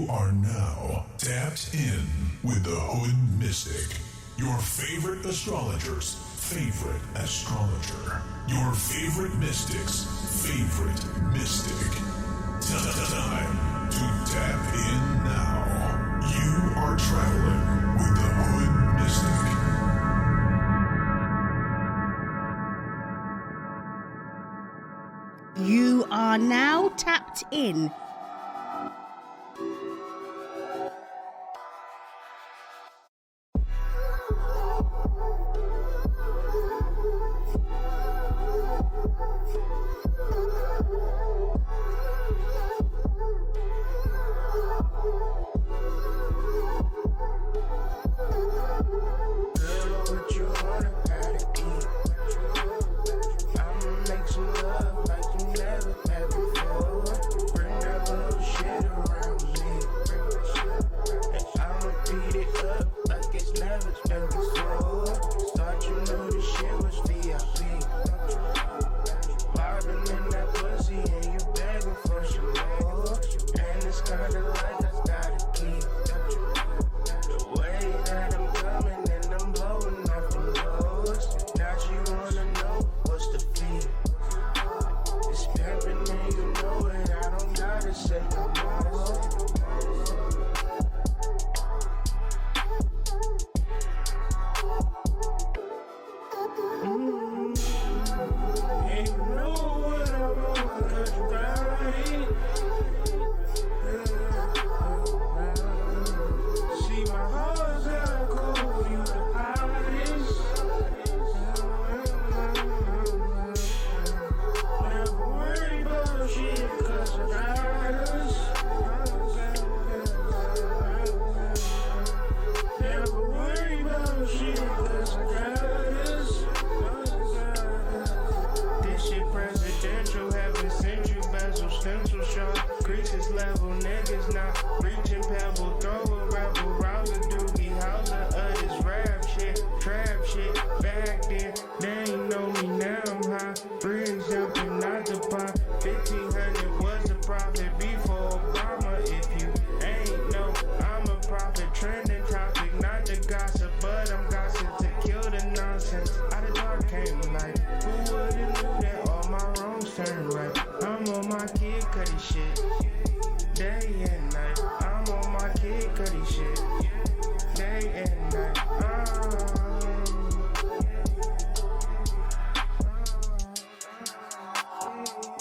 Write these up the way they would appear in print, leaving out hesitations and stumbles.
are now tapped in with the Hood Mystic, your favorite astrologer's favorite astrologer, your favorite mystic's favorite mystic. Time to tap in now. You are traveling with the Hood Mystic. You are now tapped in.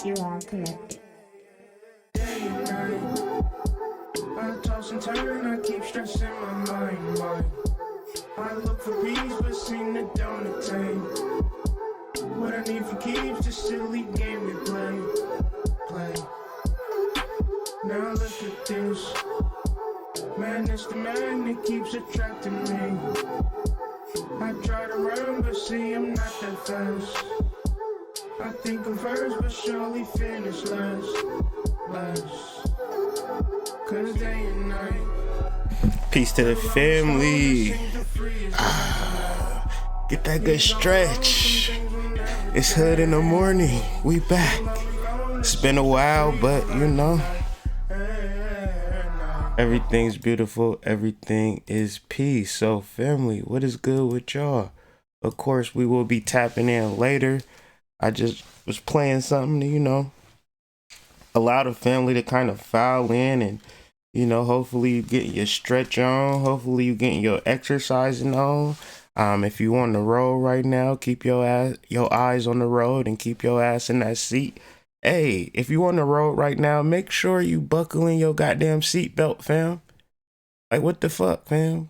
You are connected. Day and night, I toss and turn, I keep stressing my mind. I look for peace, but seem to don't attain. What I need for keeps the silly game we play. Now look at this, madness the magnet keeps attracting me. I try to run, but see I'm not that fast. I think I'm first, but surely finish last. Cause day and night. Peace to the family. Get that good stretch. It's Hood in the morning. We back. It's been a while, but you know, everything's beautiful. Everything is peace. So family, what is good with y'all? Of course, we will be tapping in later. I just was playing something to, you know, allow the family to kind of file in and, you know, hopefully you get your stretch on. Hopefully you getting your exercising on. If you on the road right now, keep your eyes on the road and keep your ass in that seat. Hey, if you on the road right now, make sure you buckle in your goddamn seatbelt, fam. Like, what the fuck, fam?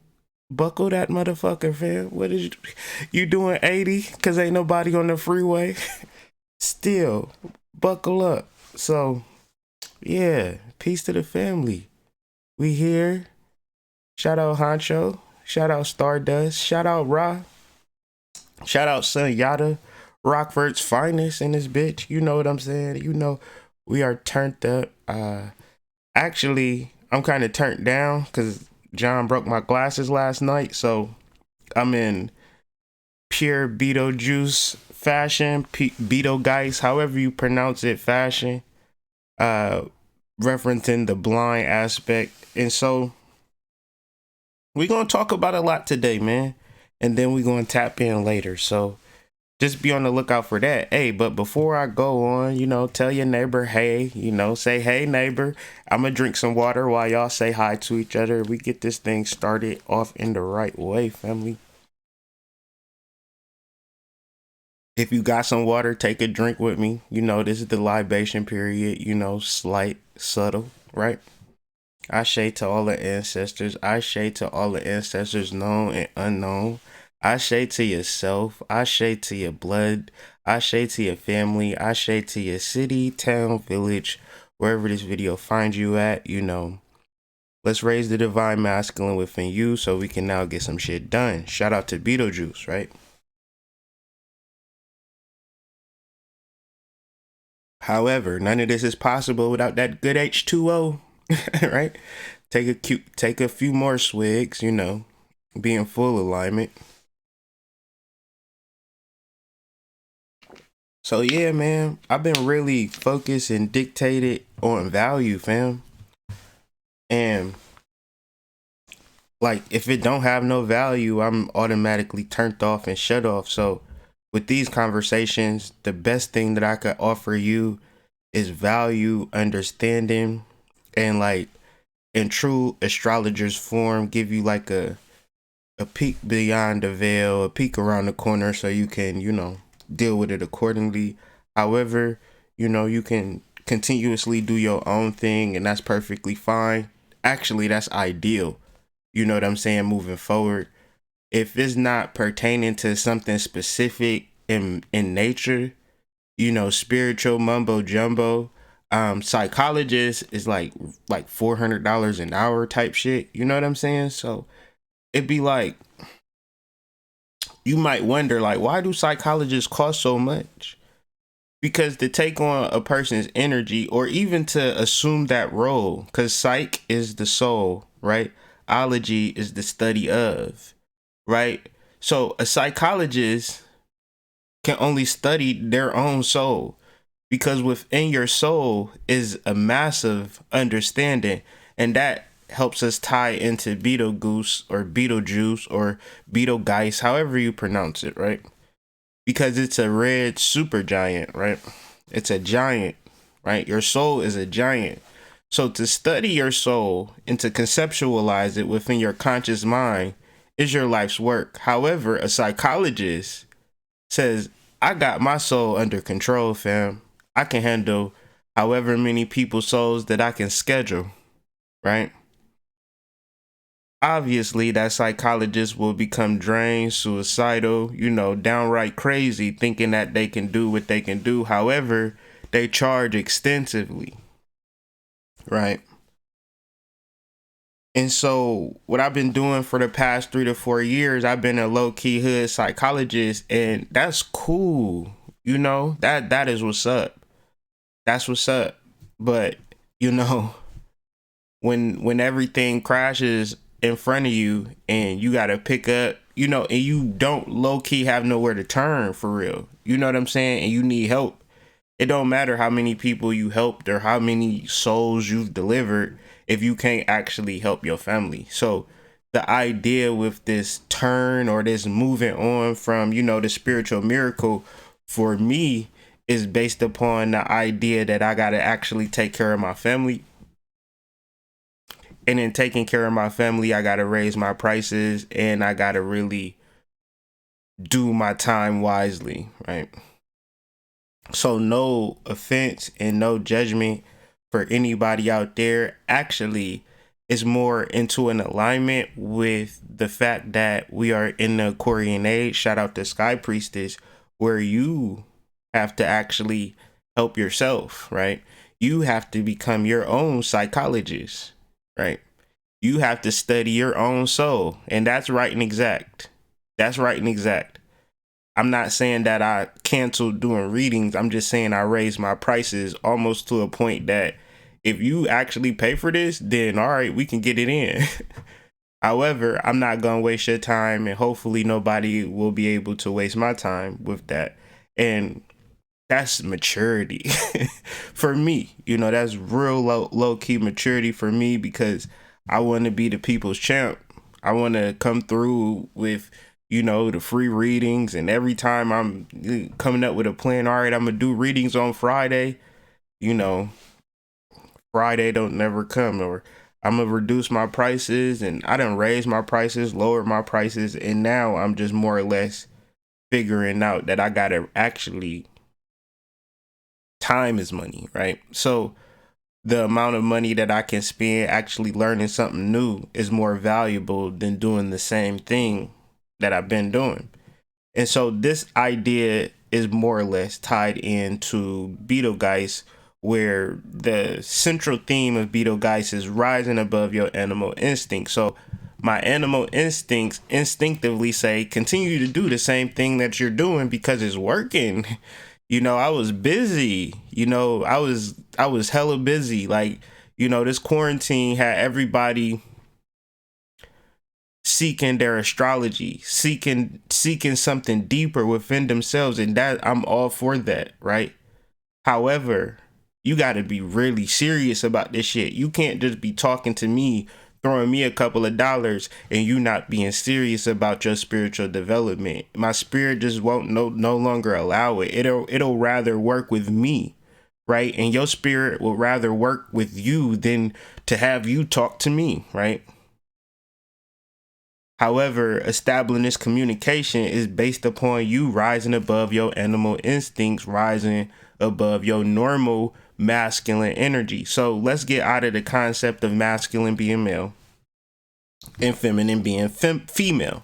Buckle that motherfucker, fam. What is you doing 80? Cause ain't nobody on the freeway. Still, buckle up. So, yeah, peace to the family. We here. Shout out Honcho. Shout out Stardust. Shout out Ra. Shout out Son Yada. Rockford's finest in this bitch. You know what I'm saying? You know, we are turned up. Actually, I'm kind of turned down because John broke my glasses last night. So I'm in pure Betelgeuse fashion. Betelgeuse, however you pronounce it, fashion. referencing the blind aspect. And so we're going to talk about a lot today, man. And then we're going to tap in later. So just be on the lookout for that. Hey, but before I go on, tell your neighbor, hey, say, hey, neighbor, I'm going to drink some water while y'all say hi to each other. We get this thing started off in the right way, family. If you got some water, take a drink with me. This is the libation period, slight, subtle, right? Ashe to all the ancestors. Ashe to all the ancestors known and unknown. Ashe to yourself. Ashe to your blood. Ashe to your family. Ashe to your city, town, village, wherever this video finds you at, Let's raise the divine masculine within you so we can now get some shit done. Shout out to Betelgeuse, right? However, none of this is possible without that good H2O, right? Take a few more swigs, be in full alignment. So yeah, man, I've been really focused and dictated on value, fam. And like, if it don't have no value, I'm automatically turned off and shut off. So with these conversations, the best thing that I could offer you is value, understanding, and like in true astrologer's form, give you like a peek beyond the veil, a peek around the corner so you can, deal with it accordingly. However, you can continuously do your own thing, and that's perfectly fine. Actually, that's ideal. You know what I'm saying? Moving forward, if it's not pertaining to something specific in nature, spiritual mumbo jumbo, psychologist is like $400 an hour type shit. You know what I'm saying? So it'd be like, you might wonder, like, why do psychologists cost so much? Because to take on a person's energy, or even to assume that role, because psych is the soul, right? Ology is the study of, right? So a psychologist can only study their own soul, because within your soul is a massive understanding, and that helps us tie into Betelgeuse or Betelgeuse or Betelgeuse, however you pronounce it, right? Because it's a red supergiant, right? It's a giant, right? Your soul is a giant. So to study your soul and to conceptualize it within your conscious mind is your life's work. However, a psychologist says, I got my soul under control, fam. I can handle however many people's souls that I can schedule, right? Obviously, that psychologist will become drained, suicidal, downright crazy, thinking that they can do what they can do. However, they charge extensively, right? And so what I've been doing for the past 3 to 4 years, I've been a low-key hood psychologist, and that's cool. That is what's up. That's what's up. But, when everything crashes in front of you and you got to pick up, and you don't low-key have nowhere to turn for real. You know what I'm saying? And you need help. It don't matter how many people you helped or how many souls you've delivered if you can't actually help your family. So the idea with this turn or this moving on from, the spiritual miracle for me is based upon the idea that I got to actually take care of my family. And in taking care of my family, I got to raise my prices and I got to really do my time wisely, right? So no offense and no judgment for anybody out there. Actually, it's more into an alignment with the fact that we are in the Aquarian age. Shout out to Sky Priestess, where you have to actually help yourself, right? You have to become your own psychologist, right? You have to study your own soul. And that's right and exact. That's right and exact. I'm not saying that I canceled doing readings. I'm just saying I raised my prices almost to a point that if you actually pay for this, then all right, we can get it in. However, I'm not going to waste your time, and hopefully nobody will be able to waste my time with that. And That's maturity for me. You know, that's real low key maturity for me, because I want to be the people's champ. I want to come through with, you know, the free readings, and every time I'm coming up with a plan, all right, I'm gonna do readings on Friday. You know, Friday don't never come, or I'm gonna reduce my prices, and I done raise my prices, lower my prices, and now I'm just more or less figuring out that I gotta actually, time is money, right? So the amount of money that I can spend actually learning something new is more valuable than doing the same thing that I've been doing. And so this idea is more or less tied into Betelgeuse, where the central theme of Betelgeuse is rising above your animal instinct. So my animal instincts instinctively say, continue to do the same thing that you're doing because it's working. You know, I was busy. You know, I was hella busy. Like, you know, this quarantine had everybody seeking their astrology, seeking something deeper within themselves, and that I'm all for that, right? However, you got to be really serious about this shit. You can't just be talking to me, throwing me a couple of dollars, and you not being serious about your spiritual development. My spirit just won't no longer allow it. It'll rather work with me, right? And your spirit will rather work with you than to have you talk to me, right? However, establishing this communication is based upon you rising above your animal instincts, rising above your normal masculine energy. So let's get out of the concept of masculine being male and feminine being female.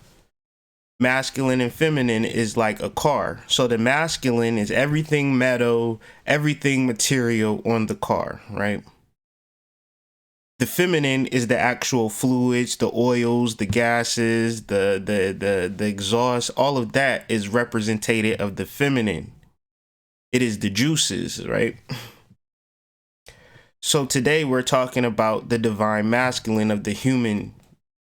Masculine and feminine is like a car. So the masculine is everything metal, everything material on the car, right? The feminine is the actual fluids, the oils, the gases, the exhaust. All of that is representative of the feminine. It is the juices, right? So today we're talking about the divine masculine of the human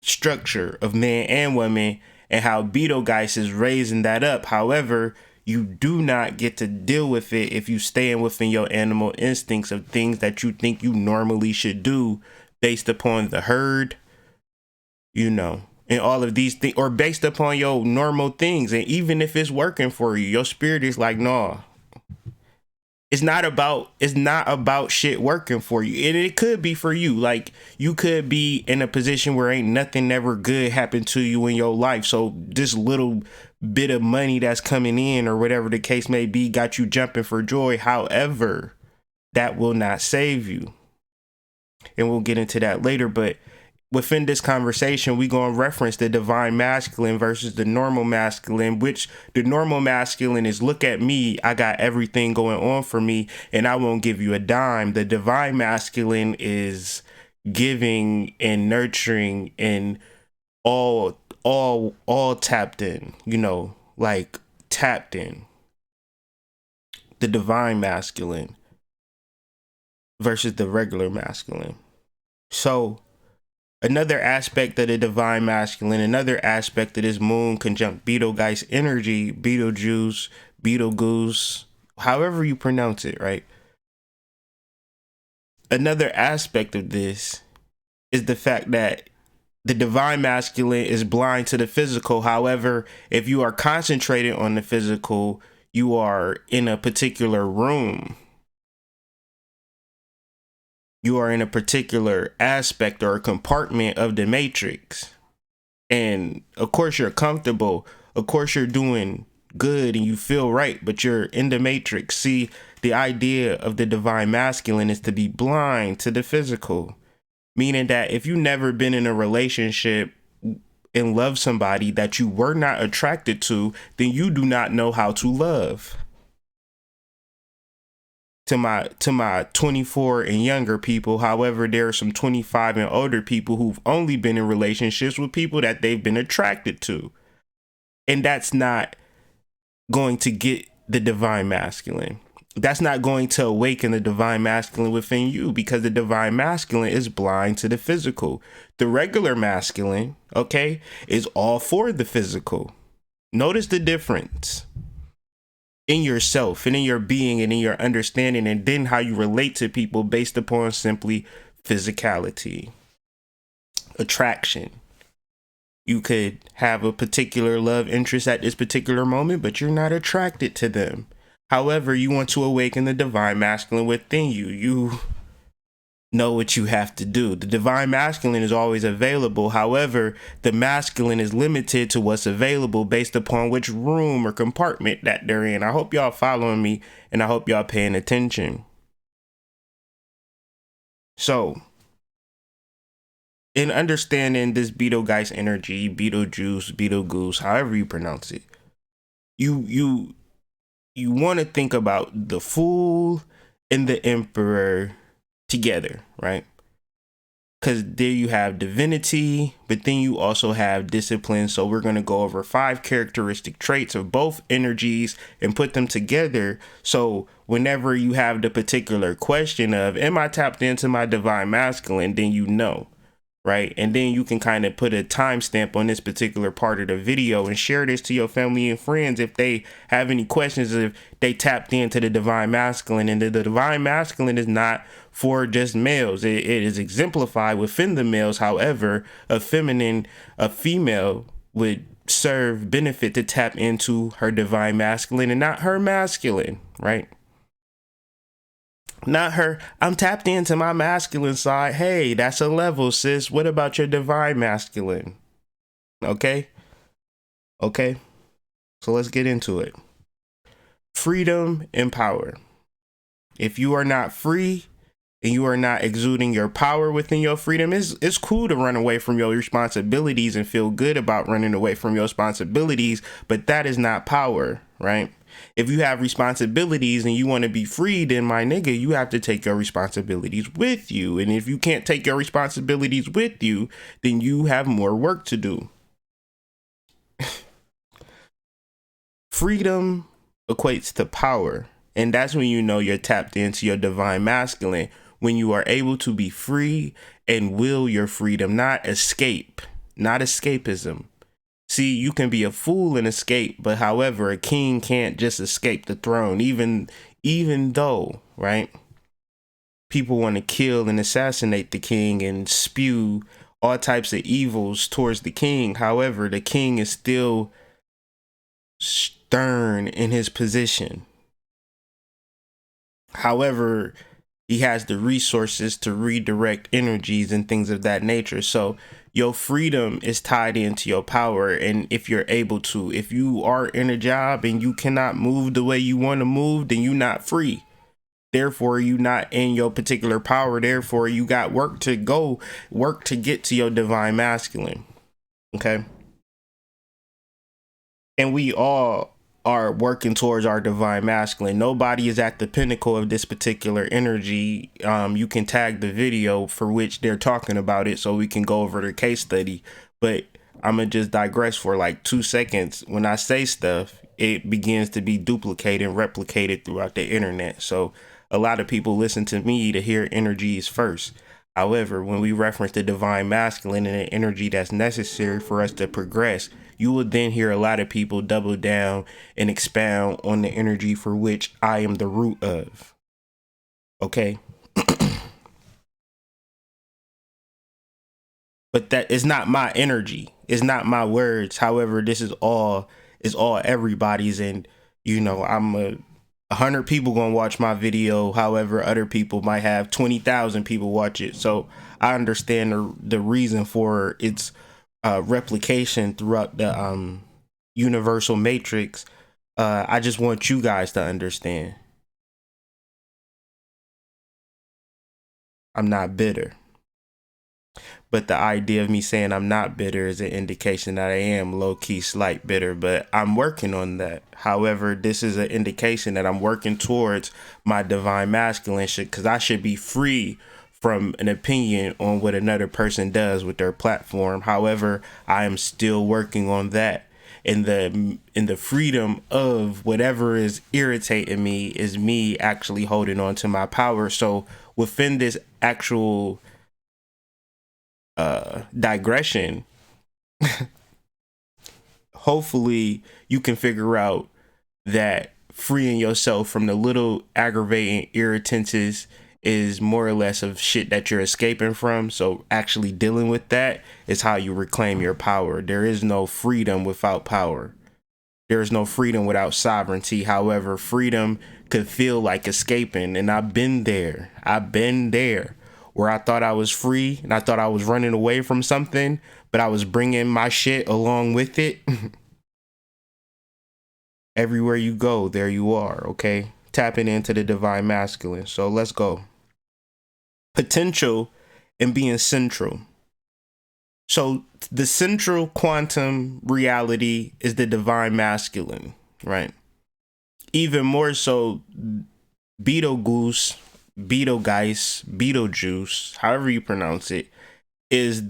structure of man and woman, and how Betelgeuse is raising that up. However, you do not get to deal with it if you stay within your animal instincts of things that you think you normally should do based upon the herd, you know, and all of these things, or based upon your normal things. And even if it's working for you, your spirit is like, no, it's not about shit working for you. And it could be for you. Like, you could be in a position where ain't nothing ever good happened to you in your life. So this little bit of money that's coming in, or whatever the case may be, got you jumping for joy. However, that will not save you. And we'll get into that later. But within this conversation, we're going to reference the divine masculine versus the normal masculine, which the normal masculine is, look at me, I got everything going on for me, and I won't give you a dime. The divine masculine is giving and nurturing and all tapped in, you know, like tapped in. The divine masculine versus the regular masculine. So another aspect of the divine masculine, another aspect of this moon conjunct Betelgeuse energy, Betelgeuse, Betelgeuse, however you pronounce it, right? Another aspect of this is the fact that the divine masculine is blind to the physical. However, if you are concentrated on the physical, you are in a particular room. You are in a particular aspect or a compartment of the matrix. And of course you're comfortable. Of course you're doing good and you feel right, but you're in the matrix. See, the idea of the divine masculine is to be blind to the physical. Meaning that if you've never been in a relationship and love somebody that you were not attracted to, then you do not know how to love. To my 24 and younger people, however, there are some 25 and older people who've only been in relationships with people that they've been attracted to. And that's not going to get the divine masculine. That's not going to awaken the divine masculine within you, because the divine masculine is blind to the physical. The regular masculine, okay, is all for the physical. Notice the difference. in yourself and in your being and in your understanding, and then how you relate to people based upon simply physicality, attraction. You could have a particular love interest at this particular moment, but you're not attracted to them. However, you want to awaken the divine masculine within you. You know what you have to do. The divine masculine is always available. However, the masculine is limited to what's available based upon which room or compartment that they're in. I hope y'all following me, and I hope y'all paying attention. So, in understanding this Betelgeuse energy, Betelgeuse, Betelgeuse, however you pronounce it, you want to think about the fool and the emperor together, right? Because there you have divinity, but then you also have discipline. So we're going to go over 5 characteristic traits of both energies and put them together. So whenever you have the particular question of, am I tapped into my divine masculine? Then you know, right? And then you can kind of put a timestamp on this particular part of the video and share this to your family and friends if they have any questions, if they tapped into the divine masculine. And the divine masculine is not for just males. It is exemplified within the males. However, a female would serve benefit to tap into her divine masculine and not her masculine, right? Not her, I'm tapped into my masculine side. Hey, that's a level, sis. What about your divine masculine? Okay. So let's get into it. Freedom and power. If you are not free and you are not exuding your power within your freedom, it's cool to run away from your responsibilities and feel good about running away from your responsibilities, but that is not power, right? If you have responsibilities and you want to be free, then my nigga, you have to take your responsibilities with you. And if you can't take your responsibilities with you, then you have more work to do. Freedom equates to power. And that's when you know you're tapped into your divine masculine, when you are able to be free and will your freedom, not escape, not escapism. See, you can be a fool and escape, but however, a king can't just escape the throne, even though, right? People want to kill and assassinate the king and spew all types of evils towards the king. However, the king is still stern in his position. However, he has the resources to redirect energies and things of that nature. So your freedom is tied into your power. And if you're able to, if you are in a job and you cannot move the way you want to move, then you're not free. Therefore, you're not in your particular power. Therefore, you got work to get to your divine masculine. Okay. And we all are working towards our divine masculine. Nobody is at the pinnacle of this particular energy. You can tag the video for which they're talking about it so we can go over the case study. But I'm gonna just digress for like 2 seconds. When I say stuff, it begins to be duplicated and replicated throughout the internet. So a lot of people listen to me to hear energies first. However, when we reference the divine masculine and the energy that's necessary for us to progress, you will then hear a lot of people double down and expound on the energy for which I am the root of. Okay. But that is not my energy. It's not my words. However, this is all everybody's. And, you know, I'm 100 people gonna watch my video. However, other people might have 20,000 people watch it. So I understand the reason for its replication throughout the universal matrix. I just want you guys to understand. I'm not bitter. But the idea of me saying I'm not bitter is an indication that I am low-key slight bitter, but I'm working on that. However, this is an indication that I'm working towards my divine masculine shit, because I should be free from an opinion on what another person does with their platform. However, I am still working on that. In the freedom of whatever is irritating me is me actually holding on to my power. So within this actual digression, hopefully you can figure out that freeing yourself from the little aggravating irritances is more or less of shit that you're escaping from. So actually dealing with that is how you reclaim your power. There is no freedom without power. There is no freedom without sovereignty. However, freedom could feel like escaping. And I've been there. Where I thought I was free and I thought I was running away from something, but I was bringing my shit along with it. Everywhere you go, there you are, okay? Tapping into the divine masculine. So let's go. Potential and being central. So the central quantum reality is the divine masculine, right? Even more so, Betelgeuse, Betelgeuse, however you pronounce it, is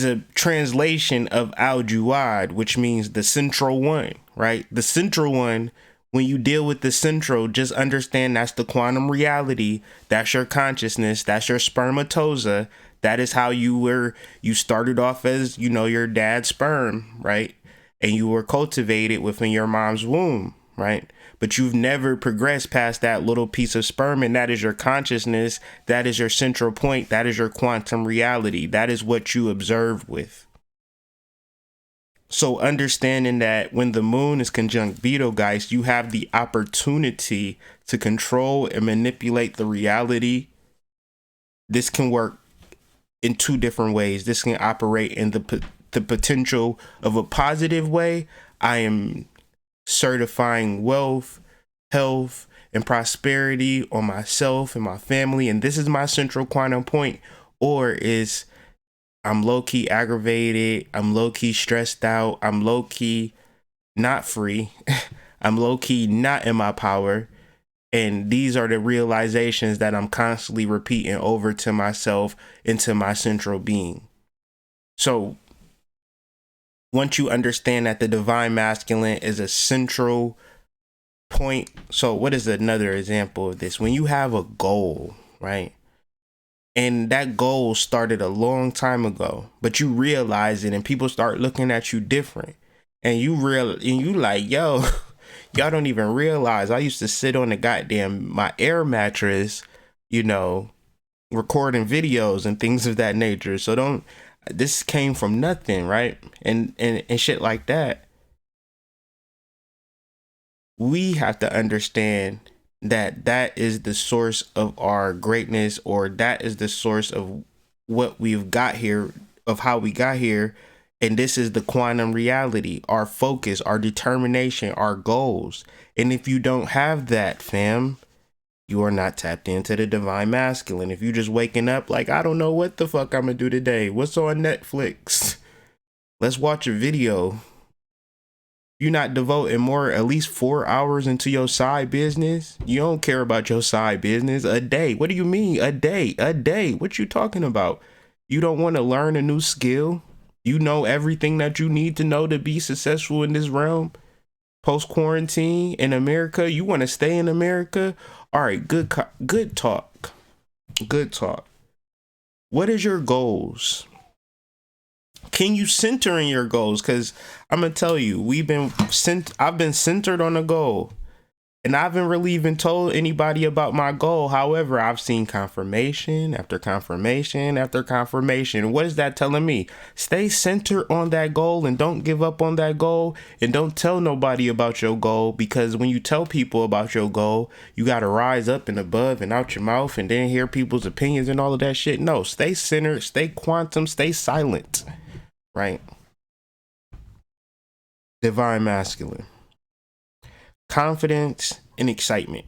a translation of Al-Juwad, which means the central one, right? The central one, when you deal with the central, just understand that's the quantum reality. That's your consciousness. That's your spermatozoa. That is how you started off as, your dad's sperm, right? And you were cultivated within your mom's womb, right? But you've never progressed past that little piece of sperm, and that is your consciousness. That is your central point. That is your quantum reality. That is what you observe with. So understanding that when the moon is conjunct Betelgeuse, you have the opportunity to control and manipulate the reality. This can work in two different ways. This can operate in the potential of a positive way. I am certifying wealth, health, and prosperity on myself and my family, and this is my central quantum point. Or is I'm low-key aggravated, I'm low-key stressed out, I'm low-key not free, I'm low-key not in my power. And these are the realizations that I'm constantly repeating over to myself into my central being. So once you understand that the divine masculine is a central point. So what is another example of this? When you have a goal, right? And that goal started a long time ago, but you realize it and people start looking at you different. And you like, yo, y'all don't even realize I used to sit on my air mattress, recording videos and things of that nature. So this came from nothing, right? And shit like that. We have to understand that is the source of our greatness, or that is the source of what we've got here, of how we got here. And this is the quantum reality, our focus, our determination, our goals. And if you don't have that, fam, you are not tapped into the divine masculine. If you just waking up like, I don't know what the fuck I'm gonna do today. What's on Netflix? Let's watch a video. You're not devoting at least 4 hours into your side business. You don't care about your side business a day. What do you mean a day? What you talking about? You don't want to learn a new skill? You know everything that you need to know to be successful in this realm? Post quarantine in America, you want to stay in America? All right, good talk. What is your goals? Can you center in your goals? Because I'm gonna tell you, I've been centered on a goal, and I haven't really even told anybody about my goal. However, I've seen confirmation after confirmation after confirmation. What is that telling me? Stay centered on that goal and don't give up on that goal, and don't tell nobody about your goal, because when you tell people about your goal, you gotta rise up and above and out your mouth and then hear people's opinions and all of that shit. No, stay centered, stay quantum, stay silent. Right? Divine masculine. Confidence and excitement.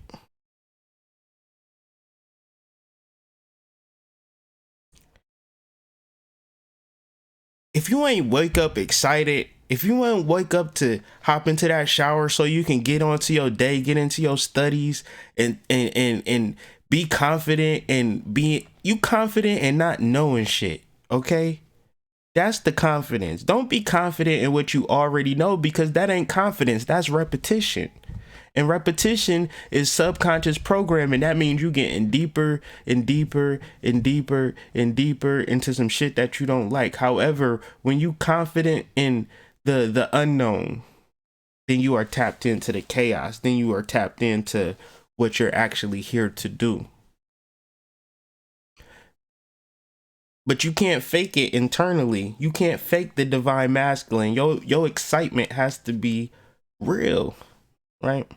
If you ain't wake up excited, if you ain't wake up to hop into that shower so you can get onto your day, get into your studies, and be confident, and confident and not knowing shit, okay? That's the confidence. Don't be confident in what you already know, because that ain't confidence. That's repetition. And repetition is subconscious programming. That means you getting deeper and deeper and deeper and deeper into some shit that you don't like. However, when you confident in the unknown, then you are tapped into the chaos. Then you are tapped into what you're actually here to do. But you can't fake it internally. You can't fake the divine masculine. Your excitement has to be real, right?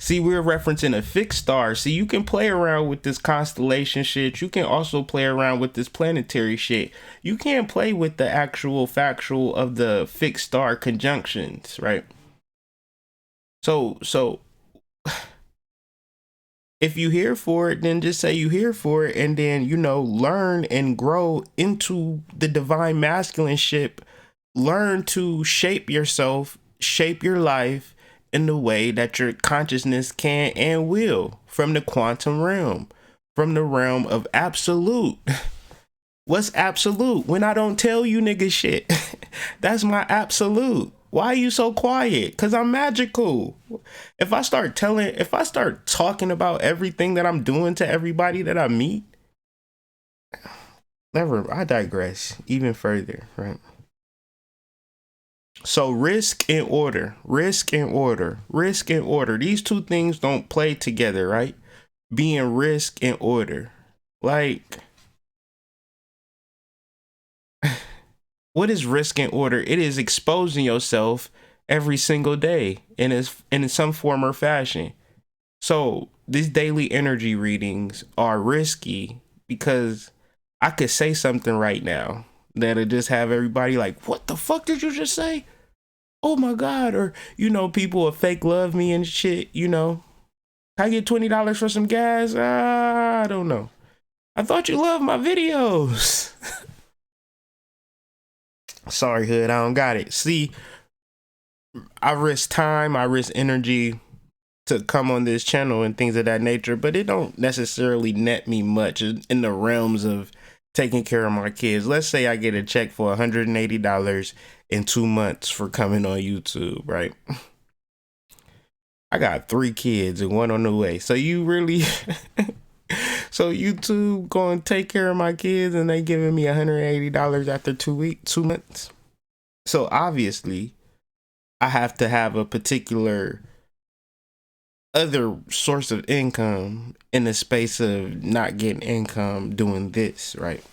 See, we're referencing a fixed star. See, you can play around with this constellation shit. You can also play around with this planetary shit. You can't play with the actual factual of the fixed star conjunctions, right? So if you here for it, then just say you here for it, and then, you know, learn and grow into the divine masculine ship. Learn to shape yourself, shape your life in the way that your consciousness can and will, from the quantum realm, from the realm of absolute. What's absolute? When I don't tell you nigga shit. That's my absolute. Why are you so quiet? Because I'm magical. If I start talking about everything that I'm doing to everybody that I meet, I digress even further, right? So risk and order. These two things don't play together, right? Being risk and order. Like, what is risk and order? It is exposing yourself every single day in some form or fashion. So these daily energy readings are risky because I could say something right now that'll just have everybody like, what the fuck did you just say? Oh my God. Or, you know, people will fake love me and shit, you know. Can I get $20 for some gas? I don't know. I thought you loved my videos. Sorry, hood, I don't got it. See, I risk time, I risk energy to come on this channel and things of that nature, but it don't necessarily net me much in the realms of taking care of my kids. Let's say I get a check for $180 in 2 months for coming on YouTube, right? I got 3 kids and 1 on the way. So you really, so YouTube going to take care of my kids and they giving me $180 after 2 months. So obviously I have to have a particular other source of income in the space of not getting income doing this, right?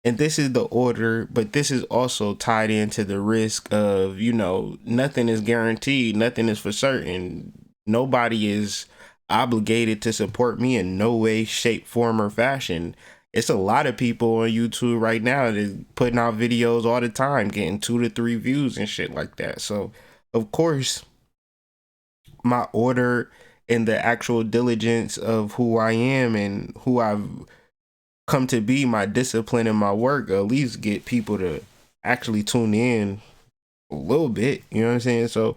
And this is the order, but this is also tied into the risk of, you know, nothing is guaranteed, nothing is for certain. Nobody is obligated to support me in no way, shape, form, or fashion. It's a lot of people on YouTube right now that putting out videos all the time, getting 2 to 3 views and shit like that. So, of course, my order and the actual diligence of who I am and who I've come to be, my discipline and my work, at least get people to actually tune in a little bit, you know what I'm saying? So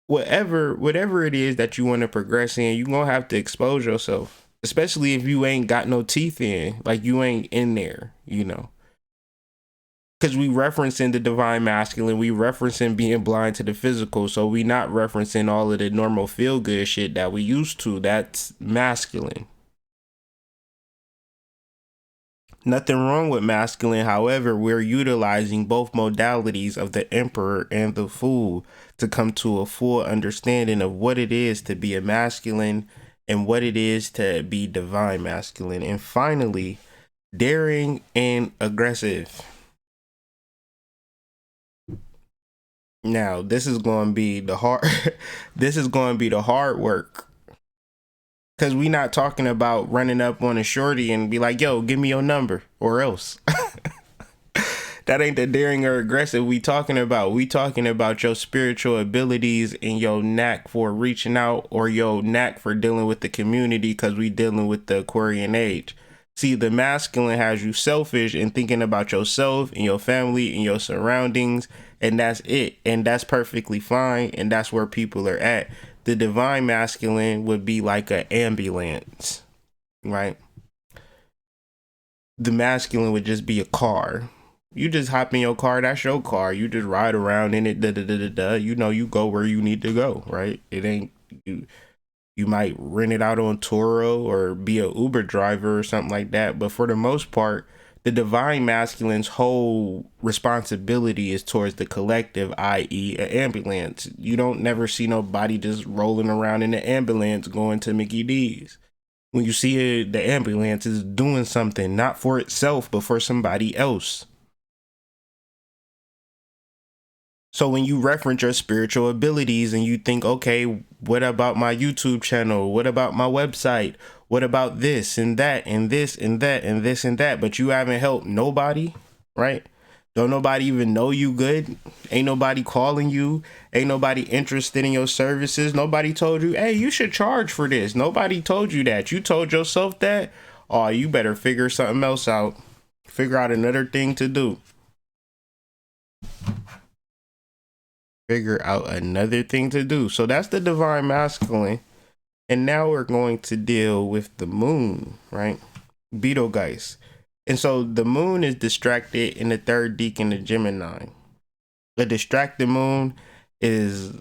whatever it is that you want to progress in, you're gonna have to expose yourself, especially if you ain't got no teeth in, like you ain't in there, you know. Because we referencing the divine masculine, we referencing being blind to the physical, so we not referencing all of the normal feel good shit that we used to. That's masculine. Nothing wrong with masculine. However, we're utilizing both modalities of the emperor and the fool to come to a full understanding of what it is to be a masculine and what it is to be divine masculine. And finally, daring and aggressive. Now, this is going to be the hard this is going to be the hard work. Cause we not talking about running up on a shorty and be like, yo, give me your number or else. That ain't the daring or aggressive we talking about. We talking about your spiritual abilities and your knack for reaching out or your knack for dealing with the community, because we dealing with the Aquarian age. See, the masculine has you selfish and thinking about yourself and your family and your surroundings, and that's it. And that's perfectly fine, and that's where people are at. The divine masculine would be like an ambulance, right? The masculine would just be a car. You just hop in your car, that's your car. You just ride around in it, You know, you go where you need to go, right? It ain't you. You might rent it out on Turo or be a Uber driver or something like that. But for the most part, the divine masculine's whole responsibility is towards the collective, i.e. an ambulance. You don't never see nobody just rolling around in the ambulance going to Mickey D's. When you see it, the ambulance is doing something, not for itself, but for somebody else. So when you reference your spiritual abilities and you think, okay, what about my YouTube channel? What about my website? What about this and that and this and that and this and that? But you haven't helped nobody, right? Don't nobody even know you good. Ain't nobody calling you. Ain't nobody interested in your services. Nobody told you, hey, you should charge for this. Nobody told you that. You told yourself that. Oh, you better figure something else out. Figure out another thing to do. Figure out another thing to do. So that's the divine masculine. And now we're going to deal with the moon, right? Betelgeuse. And so the moon is distracted in the third decan of Gemini. The distracted moon is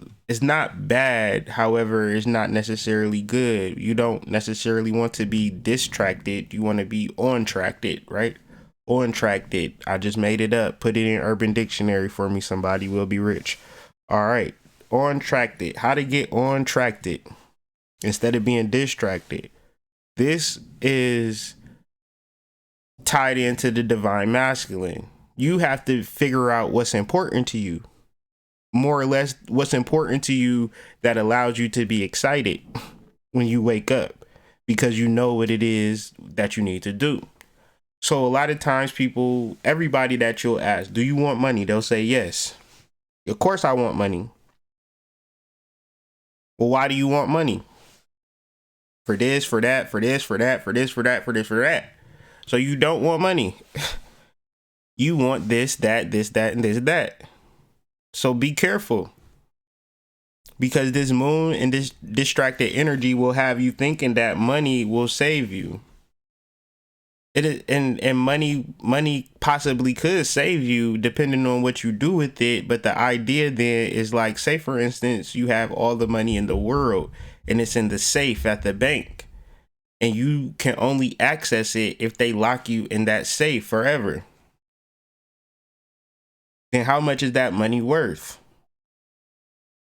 not bad. However, it's not necessarily good. You don't necessarily want to be distracted. You want to be on-tracted, right? On-tracted. I just made it up. Put it in Urban Dictionary for me. Somebody will be rich. All right. On-tracted. How to get on-tracted instead of being distracted. This is tied into the divine masculine. You have to figure out what's important to you. More or less what's important to you that allows you to be excited when you wake up because you know what it is that you need to do. So a lot of times everybody that you'll ask, do you want money? They'll say yes. Of course I want money. Well, why do you want money? For this, for that, for this, for that, for this, for that, for this, for that. So you don't want money. You want this, that, and this, that. So be careful. Because this moon and this distracted energy will have you thinking that money will save you. It is, and money possibly could save you depending on what you do with it. But the idea then is like, say for instance, you have all the money in the world and it's in the safe at the bank. And you can only access it if they lock you in that safe forever. Then how much is that money worth?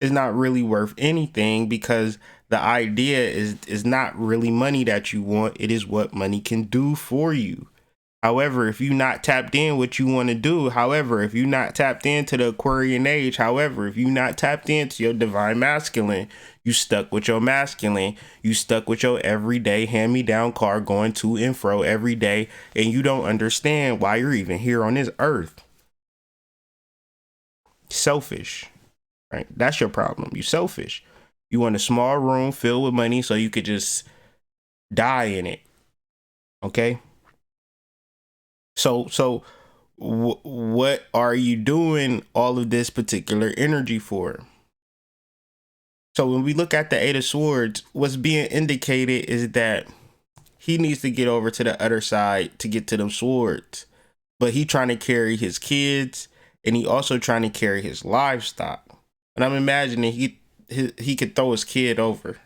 It's not really worth anything because the idea is not really money that you want. It is what money can do for you. However, if you're not tapped in what you want to do, however, if you're not tapped into the Aquarian age, however, if you're not tapped into your divine masculine, you stuck with your masculine, you stuck with your everyday hand-me-down car going to and fro every day, and you don't understand why you're even here on this earth. Selfish, right? That's your problem. You're selfish. You want a small room filled with money so you could just die in it. Okay? So what are you doing all of this particular energy for? So when we look at the Eight of Swords, what's being indicated is that he needs to get over to the other side to get to them swords. But he trying to carry his kids and he also trying to carry his livestock. And I'm imagining he could throw his kid over.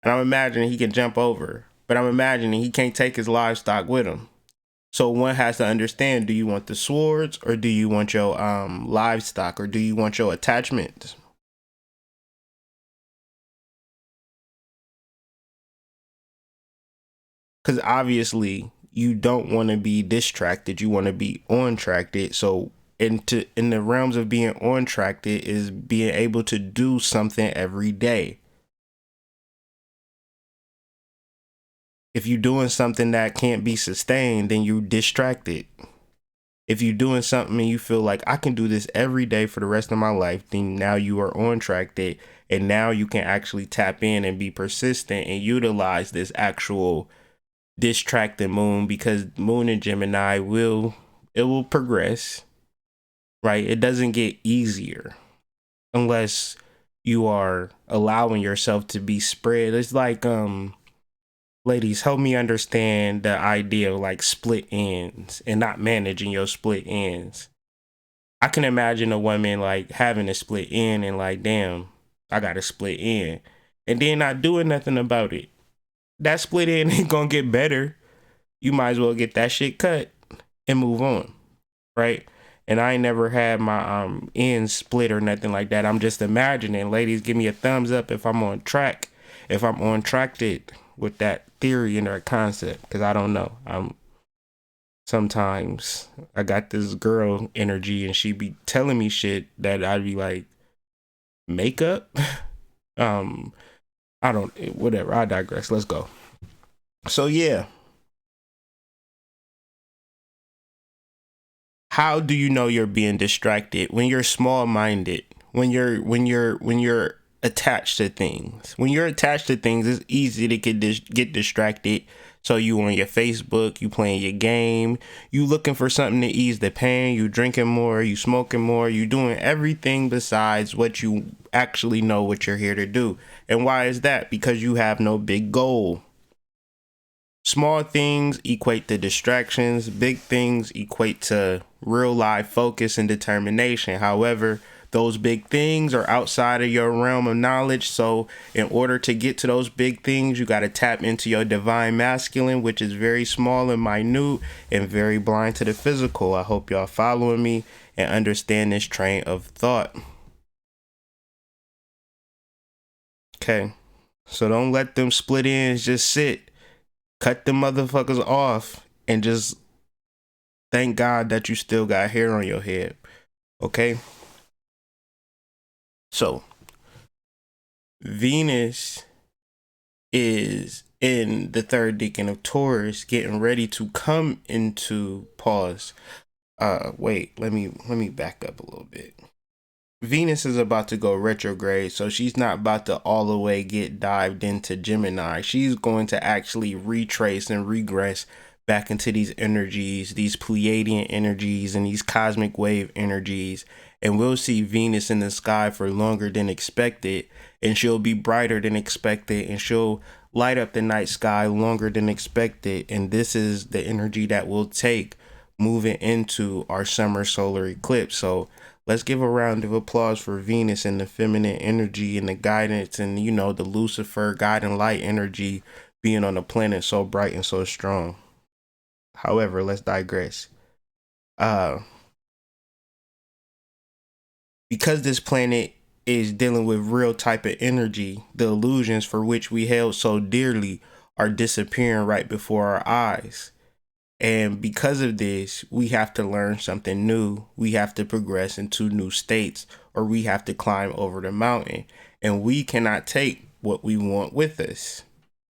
And I'm imagining he can jump over. But I'm imagining he can't take his livestock with him. So one has to understand, do you want the swords or do you want your livestock or do you want your attachments? Because obviously you don't want to be distracted. You want to be on-tracted. So in the realms of being on-tracted is being able to do something every day. If you're doing something that can't be sustained, then you're distracted. If you're doing something and you feel like I can do this every day for the rest of my life, then now you are on-tracted and now you can actually tap in and be persistent and utilize this actual distracted moon, because moon in Gemini will progress, right? It doesn't get easier unless you are allowing yourself to be spread. It's like, ladies, help me understand the idea of like split ends and not managing your split ends. I can imagine a woman like having a split end and like, damn, I got a split end, and then not doing nothing about it. That split end ain't gonna get better. You might as well get that shit cut and move on, right? And I ain't never had my ends split or nothing like that. I'm just imagining. Ladies, give me a thumbs up if I'm on track, if I'm on track with that theory and that concept, because I don't know. Sometimes I got this girl energy and she be telling me shit that I'd be like, makeup? I don't, whatever. I digress. Let's go. So yeah. How do you know you're being distracted? When you're small-minded, when you're attached to things. When you're attached to things, it's easy to get distracted. So you on your Facebook, you playing your game, you looking for something to ease the pain, you drinking more, you smoking more, you doing everything besides what you actually know what you're here to do. And why is that? Because you have no big goal. Small things equate to distractions. Big things equate to real life focus and determination. However, those big things are outside of your realm of knowledge. So in order to get to those big things, you got to tap into your divine masculine, which is very small and minute and very blind to the physical. I hope y'all following me and understand this train of thought. Okay. So don't let them split ends just sit. Cut them motherfuckers off and just thank God that you still got hair on your head. Okay? So, Venus is in the third decan of Taurus, getting ready to come into pause. Wait, let me back up a little bit. Venus is about to go retrograde, so she's not about to all the way get dived into Gemini. She's going to actually retrace and regress back into these energies, these Pleiadian energies and these cosmic wave energies. And we'll see Venus in the sky for longer than expected, and she'll be brighter than expected, and she'll light up the night sky longer than expected. And this is the energy that we'll take moving into our summer solar eclipse. So let's give a round of applause for Venus and the feminine energy and the guidance and, you know, the Lucifer guiding light energy being on a planet so bright and so strong. However, let's digress. Because this planet is dealing with real type of energy, the illusions for which we held so dearly are disappearing right before our eyes. And because of this, we have to learn something new. We have to progress into new states, or we have to climb over the mountain. And we cannot take what we want with us.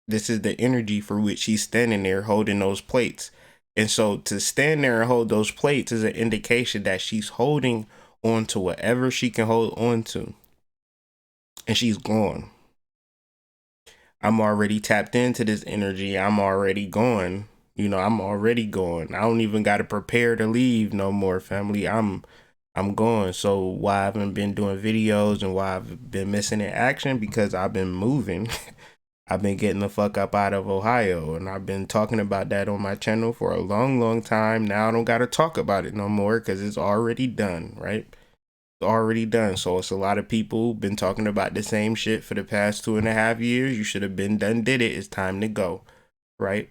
This is the energy for which she's standing there holding those plates. And so to stand there and hold those plates is an indication that she's holding on to whatever she can hold on to. And she's gone. I'm already tapped into this energy. I'm already gone. You know, I'm already going. I don't even got to prepare to leave no more, family. I'm going. So why I haven't been doing videos and why I've been missing in action? Because I've been moving. I've been getting the fuck up out of Ohio, and I've been talking about that on my channel for a long time. Now I don't got to talk about it no more because it's already done, right? It's already done. So it's a lot of people been talking about the same shit for the past 2.5 years. You should have been done, did it. It's time to go, right?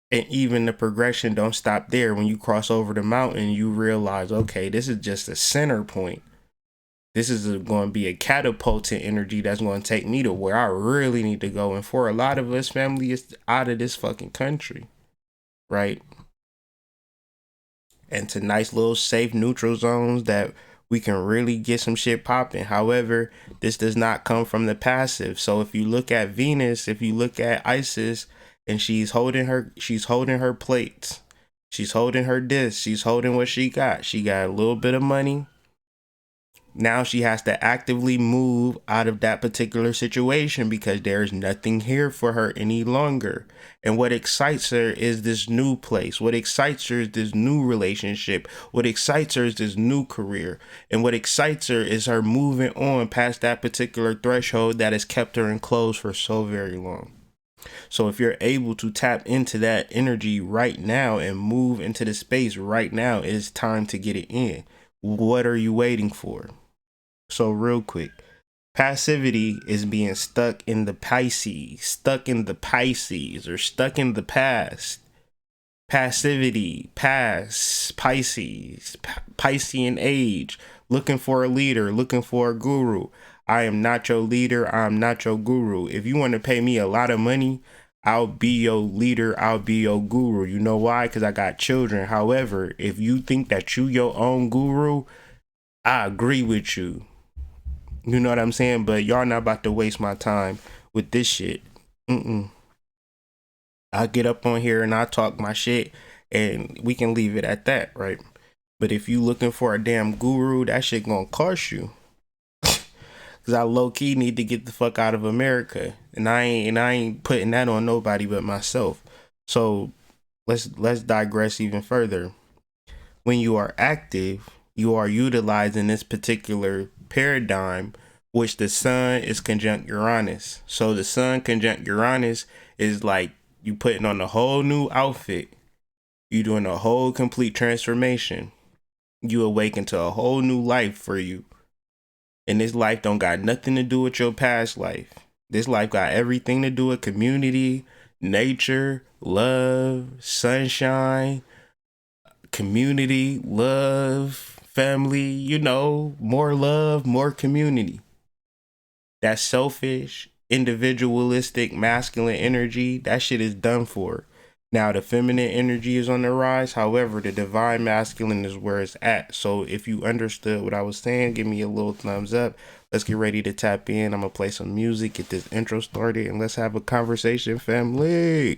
And even the progression don't stop there. When you cross over the mountain, you realize, okay, this is just a center point. This is going to be a catapulting energy that's going to take me to where I really need to go. And for a lot of us, family, it's out of this fucking country, right? And to nice little safe neutral zones that we can really get some shit popping. However, this does not come from the passive. So if you look at Venus, if you look at Isis, and she's holding her plates. She's holding her disc. She's holding what she got. She got a little bit of money. Now she has to actively move out of that particular situation because there's nothing here for her any longer. And what excites her is this new place. What excites her is this new relationship. What excites her is this new career. And what excites her is her moving on past that particular threshold that has kept her enclosed for so very long. So if you're able to tap into that energy right now and move into the space right now, it's time to get it in. What are you waiting for? So real quick, passivity is being stuck in the Pisces, or stuck in the past. passivity, Piscean age, looking for a leader, looking for a guru. I am not your leader. I'm not your guru. If you want to pay me a lot of money, I'll be your leader. I'll be your guru. You know why? Because I got children. However, if you think that you your own guru, I agree with you. You know what I'm saying? But y'all not about to waste my time with this shit. I get up on here and I talk my shit and we can leave it at that, right? But if you looking for a damn guru, that shit gonna cost you. Cause I low key need to get the fuck out of America. And I ain't putting that on nobody but myself. So let's digress even further. When you are active, you are utilizing this particular paradigm, which the sun is conjunct Uranus. So the sun conjunct Uranus is like you putting on a whole new outfit. You doing a whole complete transformation. You awaken to a whole new life for you. And this life don't got nothing to do with your past life. This life got everything to do with community, nature, love, sunshine, community, love, family, you know, more love, more community. That selfish, individualistic, masculine energy, that shit is done for. Now, the feminine energy is on the rise. However, the divine masculine is where it's at. So if you understood what I was saying, give me a little thumbs up. Let's get ready to tap in. I'm going to play some music, get this intro started, and let's have a conversation, family.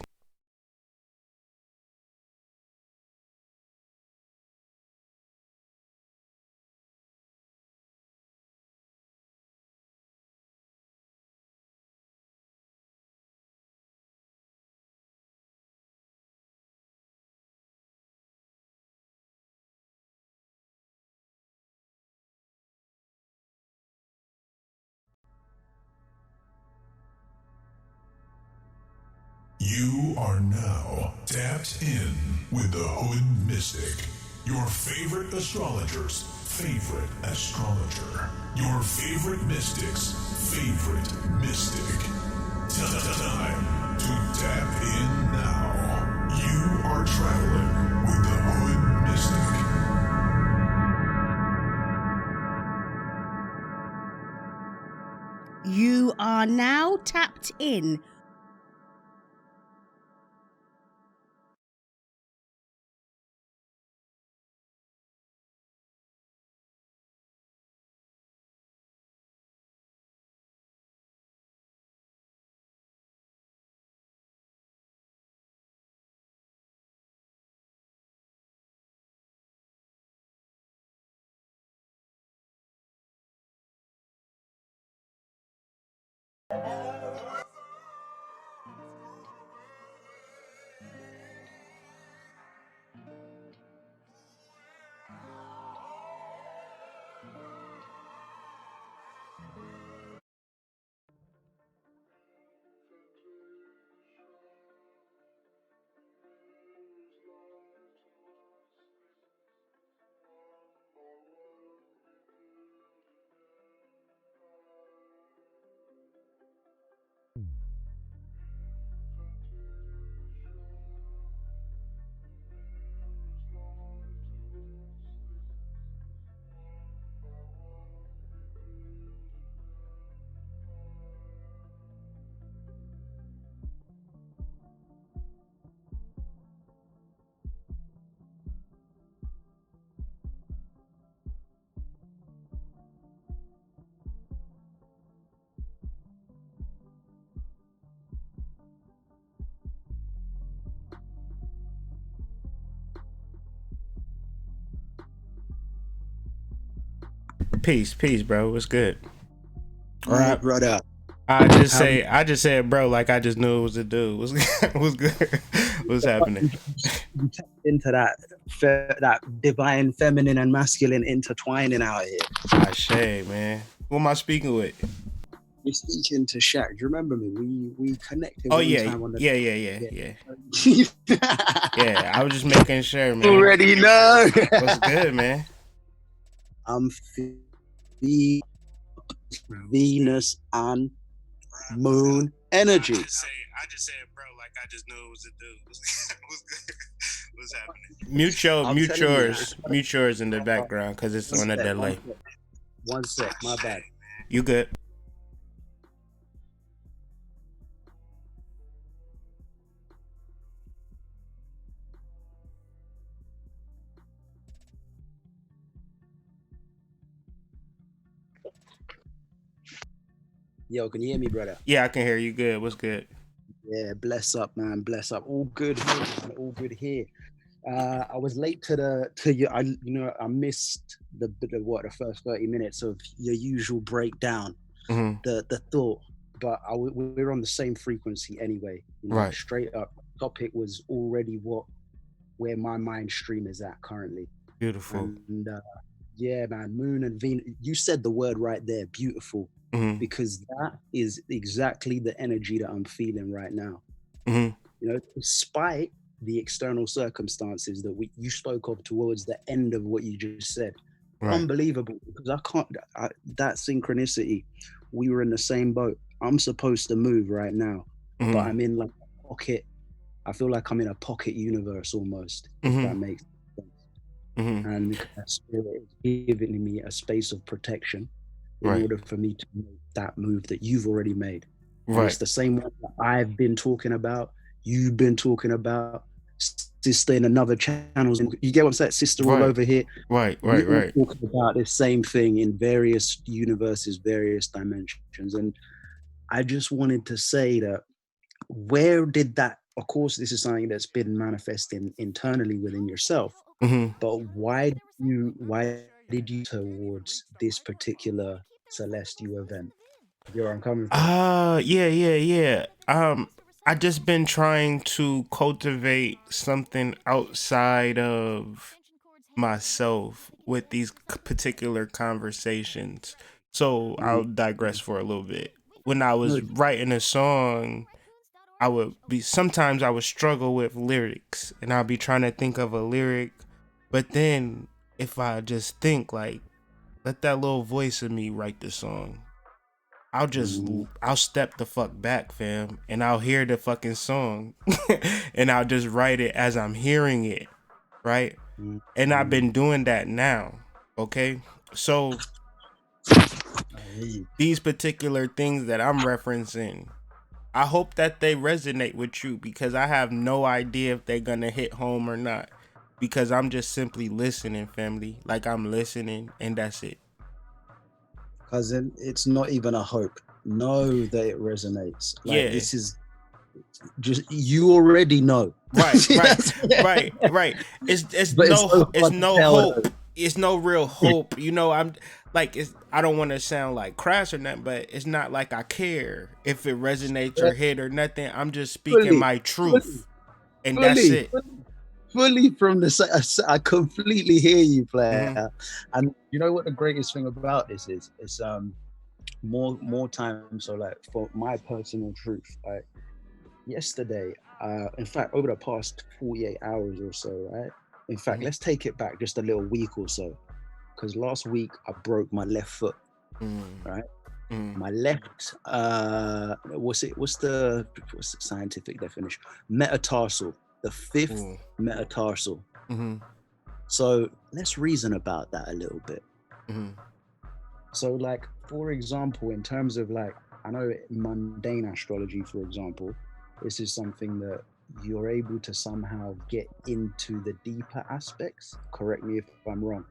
You are now tapped in with the Hood Mystic, your favorite astrologer's favorite astrologer, your favorite mystic's favorite mystic. Time to tap in now. You are traveling with the Hood Mystic. You are now tapped in. Peace, bro. What's good? All right, brother. I just said, bro, like I just knew it was a dude. What's good? What's happening? You tapped into that divine feminine and masculine intertwining out here. Ashe, man. Who am I speaking with? You're speaking to Shaq. Do you remember me? We connected. Oh one yeah, time on the yeah. I was just making sure, man. Already know. What's good, man? I'm Venus and Moon energy. I just said, bro, like I just knew it was a dude. I'm telling you, mute yours in the background because it's one on a sec, delay. 1 sec, my bad. You good? Yo, can you hear me, brother? Yeah, I can hear you. Good. What's good? Yeah, bless up, man. Bless up. All good here, man. All good here. I was late to you. I missed the first 30 minutes of your usual breakdown, Mm-hmm. the thought, but we're on the same frequency anyway. Right. Straight up. Topic was already where my mind stream is at currently. Beautiful. And yeah, man, Moon and Venus. You said the word right there, beautiful, because that is exactly the energy that I'm feeling right now. Despite the external circumstances that you spoke of towards the end of what you just said. Right. Unbelievable, because that synchronicity, we were in the same boat. I'm supposed to move right now, but I'm in like a pocket. I feel like I'm in a pocket universe almost, if that makes sense. And that spirit is giving me a space of protection in order for me to make that move that you've already made. Right. And it's the same one that I've been talking about, you've been talking about, sister in another channels. You get what I'm saying? Sister all over here. Right. We're talking about the same thing in various universes, various dimensions. And I just wanted to say that where did that, of course, this is something that's been manifesting internally within yourself, but why did you towards this particular celestial event? You know where I'm coming from? Yeah. I just been trying to cultivate something outside of myself with these particular conversations. So I'll digress for a little bit. When I was writing a song, sometimes I would struggle with lyrics, and I'll be trying to think of a lyric, but then if I just think like, let that little voice of me write the song, I'll step the fuck back, fam, and I'll hear the fucking song and I'll just write it as I'm hearing it, right? And I've been doing that now, okay? So these particular things that I'm referencing, I hope that they resonate with you, because I have no idea if they're gonna hit home or not, because I'm just simply listening, family. Like, I'm listening and that's it. Cousin, it's not even a hope. Know that it resonates. Like, this is just, you already know. Right. It's no hope. It's no real hope. I'm like, I don't want to sound like crass or nothing, but it's not like I care if it resonates or hit or nothing. I'm just speaking my truth, and that's it. Fully from I completely hear you, player. And you know what the greatest thing about this is? It's more time. So like, for my personal truth, like yesterday, in fact, over the past 48 hours or so, right? In fact, let's take it back just a little week or so, because last week I broke my left foot, right? My left, what's the scientific definition? Metatarsal, the fifth metatarsal. So let's reason about that a little bit. So like, for example, in terms of like, I know mundane astrology, for example, this is something that you're able to somehow get into the deeper aspects, correct me if I'm wrong,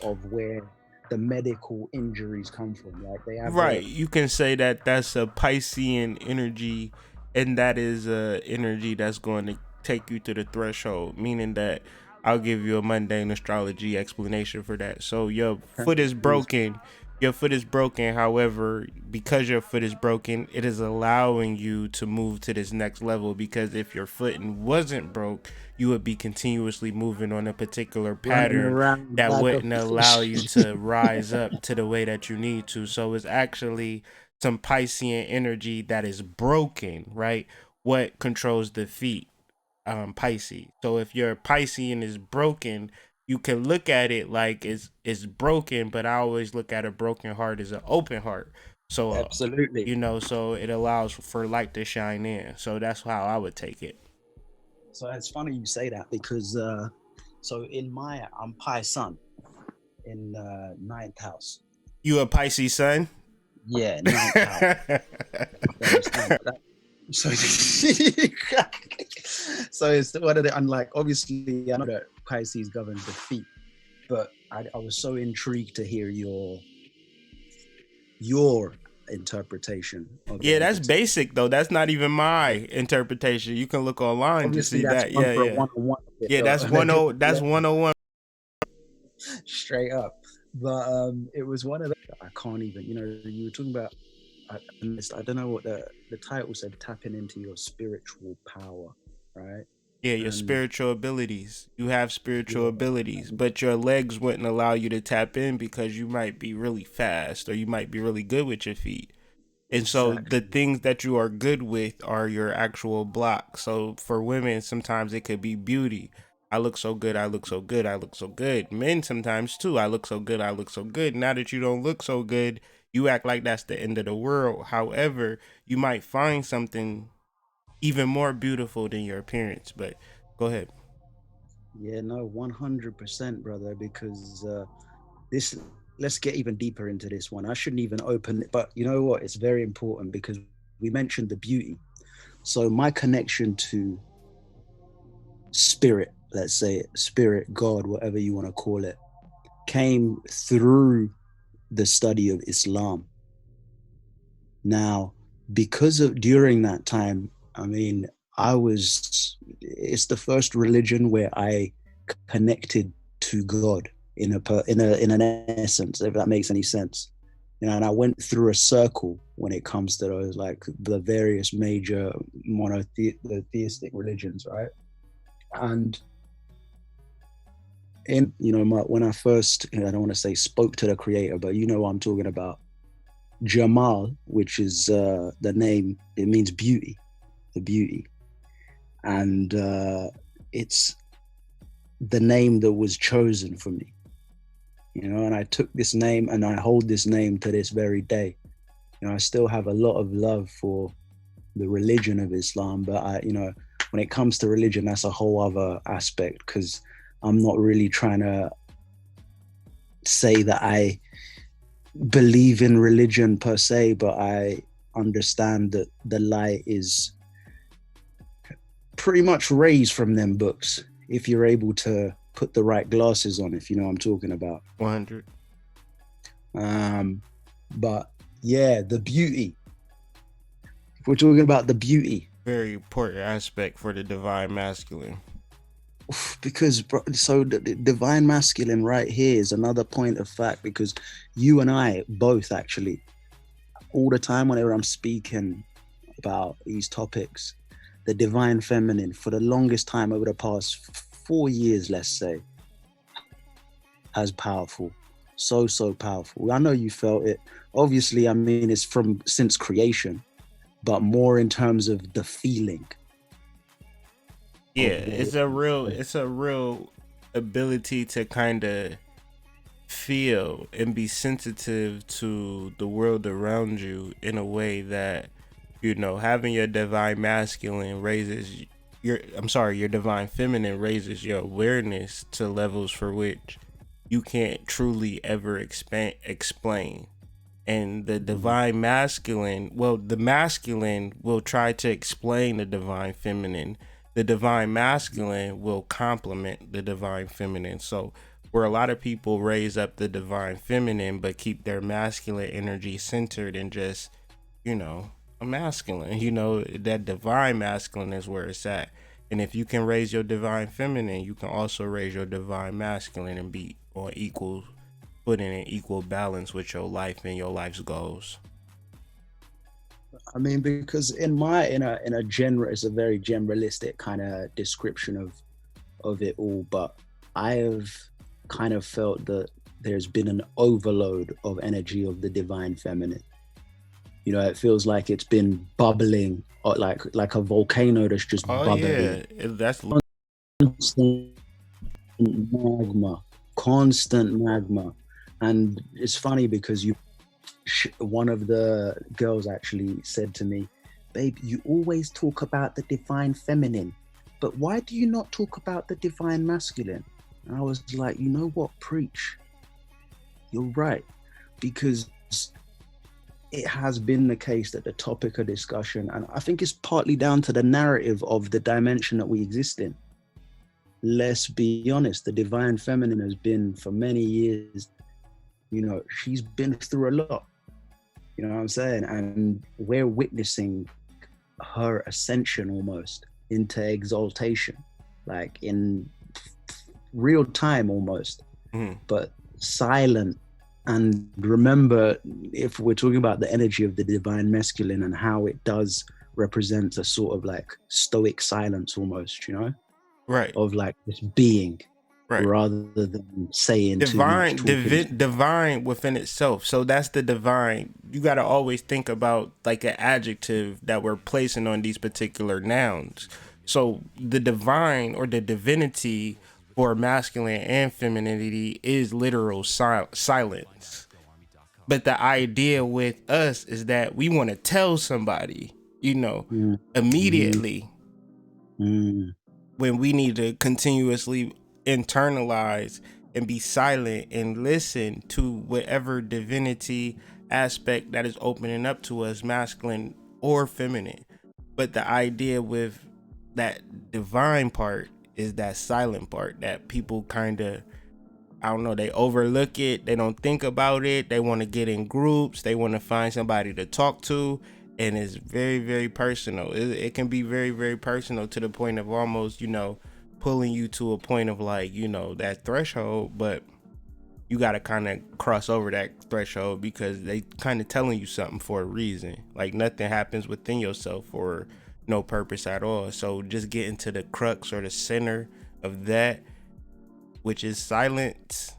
of where the medical injuries come from. Like, they have you can say that that's a Piscean energy, and that is a energy that's going to take you to the threshold, meaning that I'll give you a mundane astrology explanation for that. So your foot is broken. However, because your foot is broken, it is allowing you to move to this next level, because if your foot wasn't broke, you would be continuously moving on a particular pattern that wouldn't allow you to rise up to the way that you need to. So it's actually some Piscean energy that is broken, right? What controls the feet? Pisces. So if your Piscean is broken, you can look at it like it's broken, but I always look at a broken heart as an open heart. So absolutely, so it allows for light to shine in. So that's how I would take it. So it's funny you say that because so I'm Pi Sun in ninth house. You a Pisces sun? Yeah, ninth house. You understand that? So, so it's one of the unlike. Obviously, I know that Pisces governs the feet, but I was so intrigued to hear your interpretation of Yeah, it. that's Because basic though. That's not even my interpretation. You can look online to obviously see that's that. one Yeah, for a yeah. one-on-one. Yeah, that's 10 that's 101. Straight up. But it was one of the I can't even. You were talking about. I don't know what the title said. Tapping into your spiritual power, right? Yeah, your And spiritual abilities. You have spiritual yeah, abilities, but your legs wouldn't allow you to tap in because you might be really fast or you might be really good with your feet. And so the exactly. things that you are good with are your actual blocks. So for women, sometimes it could be beauty. I look so good, I look so good, I look so good. Men sometimes too, I look so good, I look so good. Now that you don't look so good, you act like that's the end of the world. However, you might find something even more beautiful than your appearance. But go ahead. Yeah, no, 100%, brother. Because this, let's get even deeper into this one. I shouldn't even open it, but you know what? It's very important because we mentioned the beauty. So my connection to spirit, let's say it, spirit, God, whatever you want to call it, came through the study of Islam. Now, because of during that time, I mean, it's the first religion where I connected to God in an essence, if that makes any sense. And I went through a circle when it comes to those like the various major theistic religions, right? And when I first, I don't want to say spoke to the creator, but you know what I'm talking about. Jamal, which is the name, it means beauty, the beauty. And it's the name that was chosen for me, and I took this name and I hold this name to this very day. I still have a lot of love for the religion of Islam, but when it comes to religion, that's a whole other aspect because I'm not really trying to say that I believe in religion per se, but I understand that the light is pretty much raised from them books if you're able to put the right glasses on, if you know what I'm talking about. 100. But yeah, the beauty. If we're talking about the beauty, Very important aspect for the divine masculine. because so the divine masculine right here is another point of fact, because you and I both actually all the time whenever I'm speaking about these topics, the divine feminine for the longest time over the past 4 years, let's say, has powerful, so powerful. I know you felt it. Obviously, I mean, it's from since creation, but more in terms of the feeling. Yeah, it's a real ability to kind of feel and be sensitive to the world around you in a way that having your divine masculine raises your divine feminine raises your awareness to levels for which you can't truly ever explain. And the divine masculine, well, the masculine will try to explain the divine feminine. The divine masculine will complement the divine feminine. So where a lot of people raise up the divine feminine but keep their masculine energy centered and just a masculine, that divine masculine is where it's at. And if you can raise your divine feminine, you can also raise your divine masculine and be on equal footing and equal balance with your life and your life's goals. I mean, because in a it's a very generalistic kind of description of it all, but I have kind of felt that there's been an overload of energy of the divine feminine. It feels like it's been bubbling, or like a volcano that's just Oh bubbling. yeah, that's Constant magma, constant magma. And it's funny because one of the girls actually said to me, babe, you always talk about the divine feminine, but why do you not talk about the divine masculine? And I was like, you know what, preach. You're right, because it has been the case that the topic of discussion, and I think it's partly down to the narrative of the dimension that we exist in. Let's be honest, the divine feminine has been for many years, she's been through a lot. You know what I'm saying? And we're witnessing her ascension almost into exaltation, like in real time almost, but silent. And remember, if we're talking about the energy of the divine masculine and how it does represent a sort of like stoic silence almost, Right. of like this being, right, rather than saying too much, divine within itself. So that's the divine. You got to always think about like an adjective that we're placing on these particular nouns. So the divine or the divinity for masculine and femininity is literal silence. But the idea with us is that we want to tell somebody, immediately, when we need to continuously internalize and be silent and listen to whatever divinity aspect that is opening up to us, masculine or feminine. But the idea with that divine part is that silent part that people kind of, I don't know, they overlook it. They don't think about it. They want to get in groups. They want to find somebody to talk to. And it's very, very personal. It can be very, very personal to the point of almost, pulling you to a point of like, that threshold. But you got to kind of cross over that threshold because they kind of telling you something for a reason. Like nothing happens within yourself for no purpose at all. So just get into the crux or the center of that, which is silence.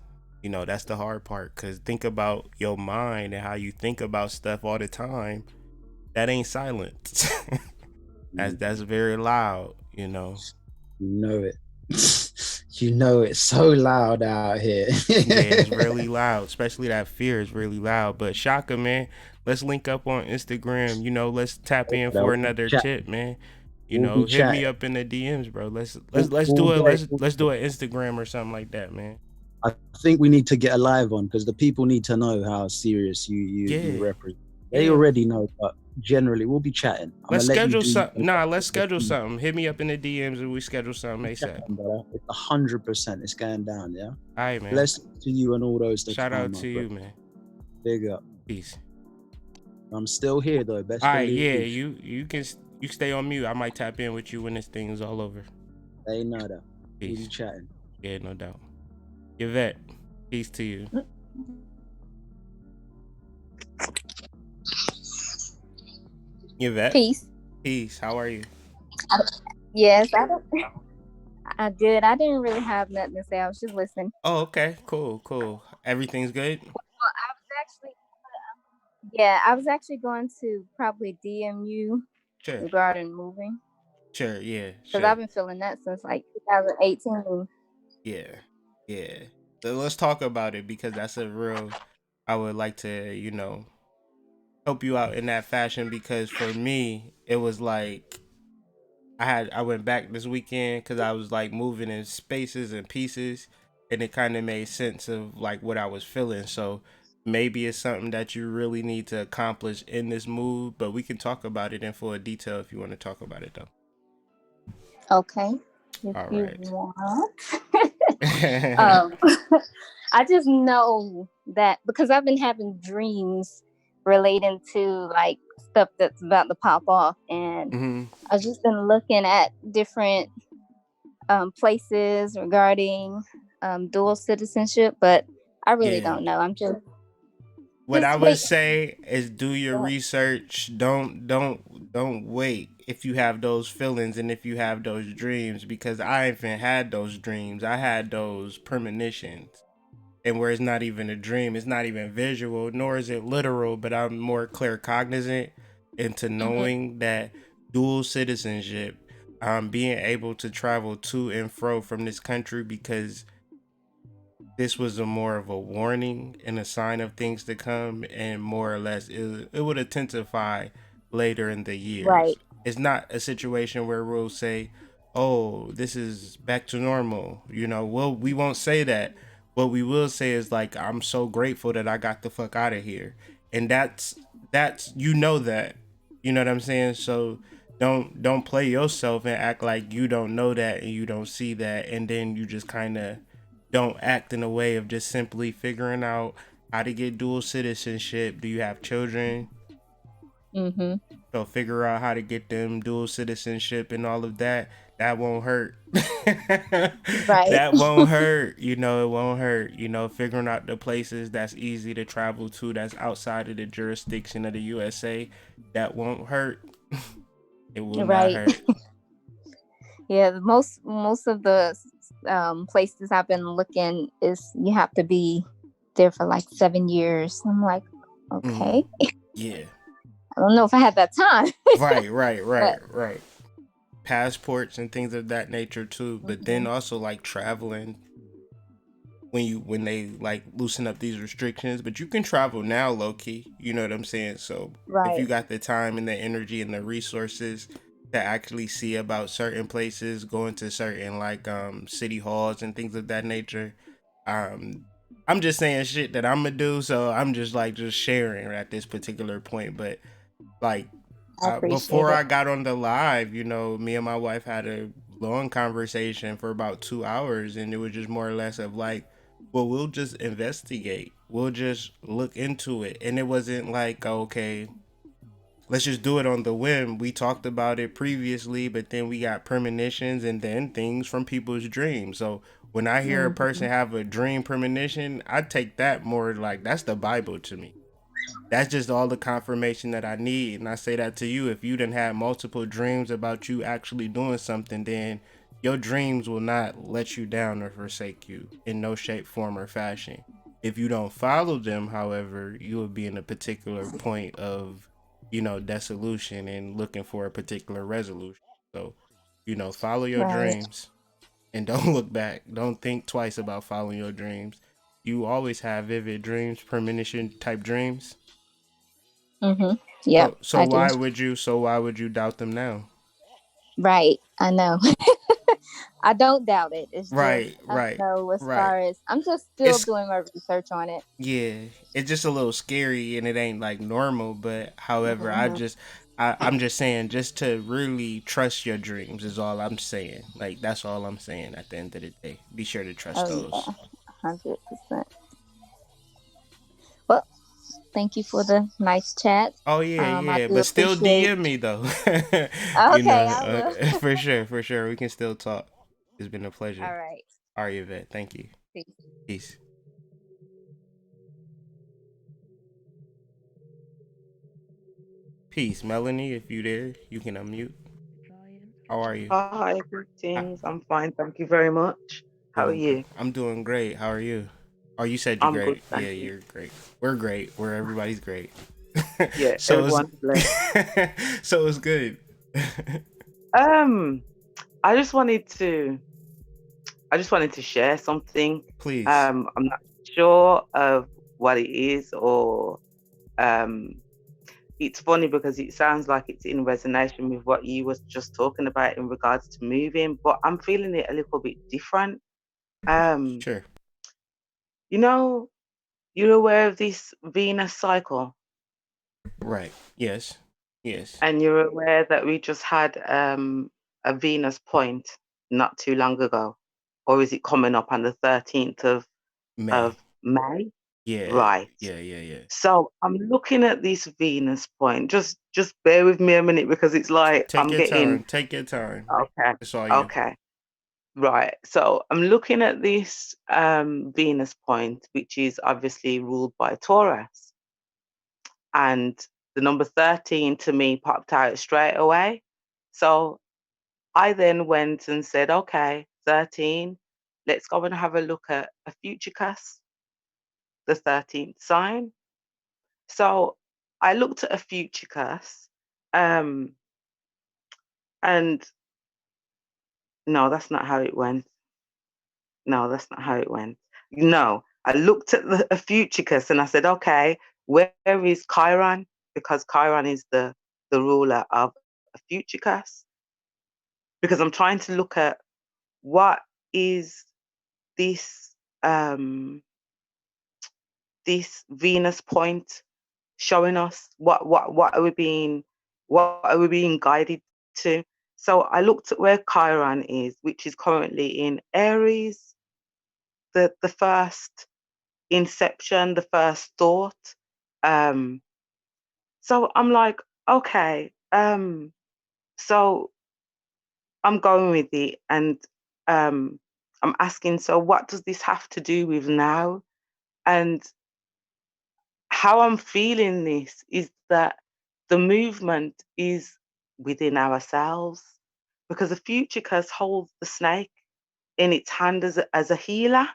That's the hard part, because think about your mind and how you think about stuff all the time. That ain't silence. that's very loud. You know it. It's so loud out here. Yeah, it's really loud, especially that fear is really loud. But Shaka, man, let's link up on Instagram. Let's tap in for another tip, man. Hit me up in the DMs, bro. Let's do it. Let's do an Instagram or something like that, man. I think we need to get a live on, because the people need to know how serious you represent. They already know, but generally we'll be chatting. Let's schedule something. Let's schedule something. Hit me up in the DMs and we schedule something ASAP. It's 100%. It's going down, yeah? All right, man. Blessings to you and all those that shout out to you, man. Big up. Peace. I'm still here though. Best. All right, yeah. You stay on mute. I might tap in with you when this thing is all over. They know that. Peace. We'll be chatting. Yeah, no doubt. Yvette, peace to you. Yvette. Peace. How are you? Yes, I did. I didn't really have nothing to say. I was just listening. Oh, okay. Cool. Everything's good? Well, I was actually going to probably DM you regarding moving. Sure, yeah. Because I've been feeling that since like 2018. Yeah. So let's talk about it, because that's I would like to, help you out in that fashion, because for me, it was like, I went back this weekend because I was like moving in spaces and pieces, and it kind of made sense of like what I was feeling. So maybe it's something that you really need to accomplish in this move, but we can talk about it in full detail if you want to talk about it though. Okay. If all you right. want. I just know that because I've been having dreams relating to like stuff that's about to pop off, and I've just been looking at different places regarding dual citizenship, but I really don't know. I'm just what I would say is do your research. Don't wait if you have those feelings and if you have those dreams, because I even had those dreams. I had those premonitions. And where it's not even a dream, it's not even visual, nor is it literal, but I'm more claircognizant into knowing that dual citizenship, being able to travel to and fro from this country, because this was more of a warning and a sign of things to come, and more or less it would intensify later in the years. Right. It's not a situation where we'll say, oh, this is back to normal. Well, we won't say that. What we will say is like, I'm so grateful that I got the fuck out of here. And that's that. You know what I'm saying? So don't play yourself and act like you don't know that and you don't see that, and then you just kind of don't act in a way of just simply figuring out how to get dual citizenship. Do you have children? Mm-hmm. So figure out how to get them dual citizenship and all of that. That won't hurt. Right. That won't hurt. It won't hurt. Figuring out the places that's easy to travel to, that's outside of the jurisdiction of the USA, that won't hurt. It will not Right. hurt. Yeah, most of the places I've been looking is you have to be there for like 7 years. I'm like, okay. Yeah. I don't know if I had that time. Right. Passports and things of that nature too. But then also like traveling when they like loosen up these restrictions. But you can travel now, low key. You know what I'm saying? So if you got the time and the energy and the resources to actually see about certain places, going to certain like city halls and things of that nature. I'm just saying shit that I'm gonna do, so I'm just sharing at this particular point. But like before I got on the live, me and my wife had a long conversation for about 2 hours, and it was just more or less of like, well, we'll just investigate, we'll just look into it, and it wasn't like, okay, let's just do it on the whim. We talked about it previously, but then we got premonitions and then things from people's dreams. So when I hear a person have a dream premonition, I take that more like that's the Bible to me. That's just all the confirmation that I need. And I say that to you. If you didn't have multiple dreams about you actually doing something, then your dreams will not let you down or forsake you in no shape, form, or fashion. If you don't follow them, however, you will be in a particular point of, dissolution and looking for a particular resolution. So, follow your dreams and don't look back. Don't think twice about following your dreams. You always have vivid dreams, premonition type dreams. Yeah. So why would you doubt them now? Right. I know. I don't doubt it. It's Right. just I know as far as I'm just still doing my research on it. Yeah, it's just a little scary and it ain't like normal. But however, I'm just saying, just to really trust your dreams is all I'm saying. Like that's all I'm saying. At the end of the day, be sure to trust those. 100%. Well, thank you for the nice chat. Oh yeah. But still DM me though. Okay, I will. For sure. We can still talk. It's been a pleasure. All right. All right, Yvette. Thank you. Peace. Peace, Melanie. If you there, you can unmute. How are you? Hi, greetings. I'm fine, thank you very much. How are you? I'm doing great. How are you? Oh, you said you're I'm great. good, thank you. You're great. We're great. Everybody's great. Yeah, so everyone's blessed. So it's good. I just wanted to share something. Please. I'm not sure of what it is, or it's funny because it sounds like it's in resonance with what you was just talking about in regards to moving, but I'm feeling it a little bit different. Sure. You're aware of this Venus cycle? Right. Yes. And you're aware that we just had a Venus point not too long ago, or is it coming up on the 13th of May? Yeah. Right. Yeah. So I'm looking at this Venus point. Just bear with me a minute because it's like Take your time. Okay. It's all you. Okay. Right. So I'm looking at this Venus point, which is obviously ruled by Taurus. And the number 13 to me popped out straight away. So I then went and said, okay, 13, let's go and have a look at a Futurecast, the 13th sign. So I looked at a Futurecast, and no, that's not how it went. No, I looked at a Futurecast and I said, okay, where is Chiron? Because Chiron is the ruler of a Futurecast. because I'm trying to look at what is this this Venus point showing us. What are we being guided to? So I looked at where Chiron is, which is currently in Aries, the first inception, the first thought. Um, so I'm like, okay, so I'm going with it, and I'm asking, so what does this have to do with now? And how I'm feeling this is that the movement is within ourselves, because the future curse holds the snake in its hand as a healer.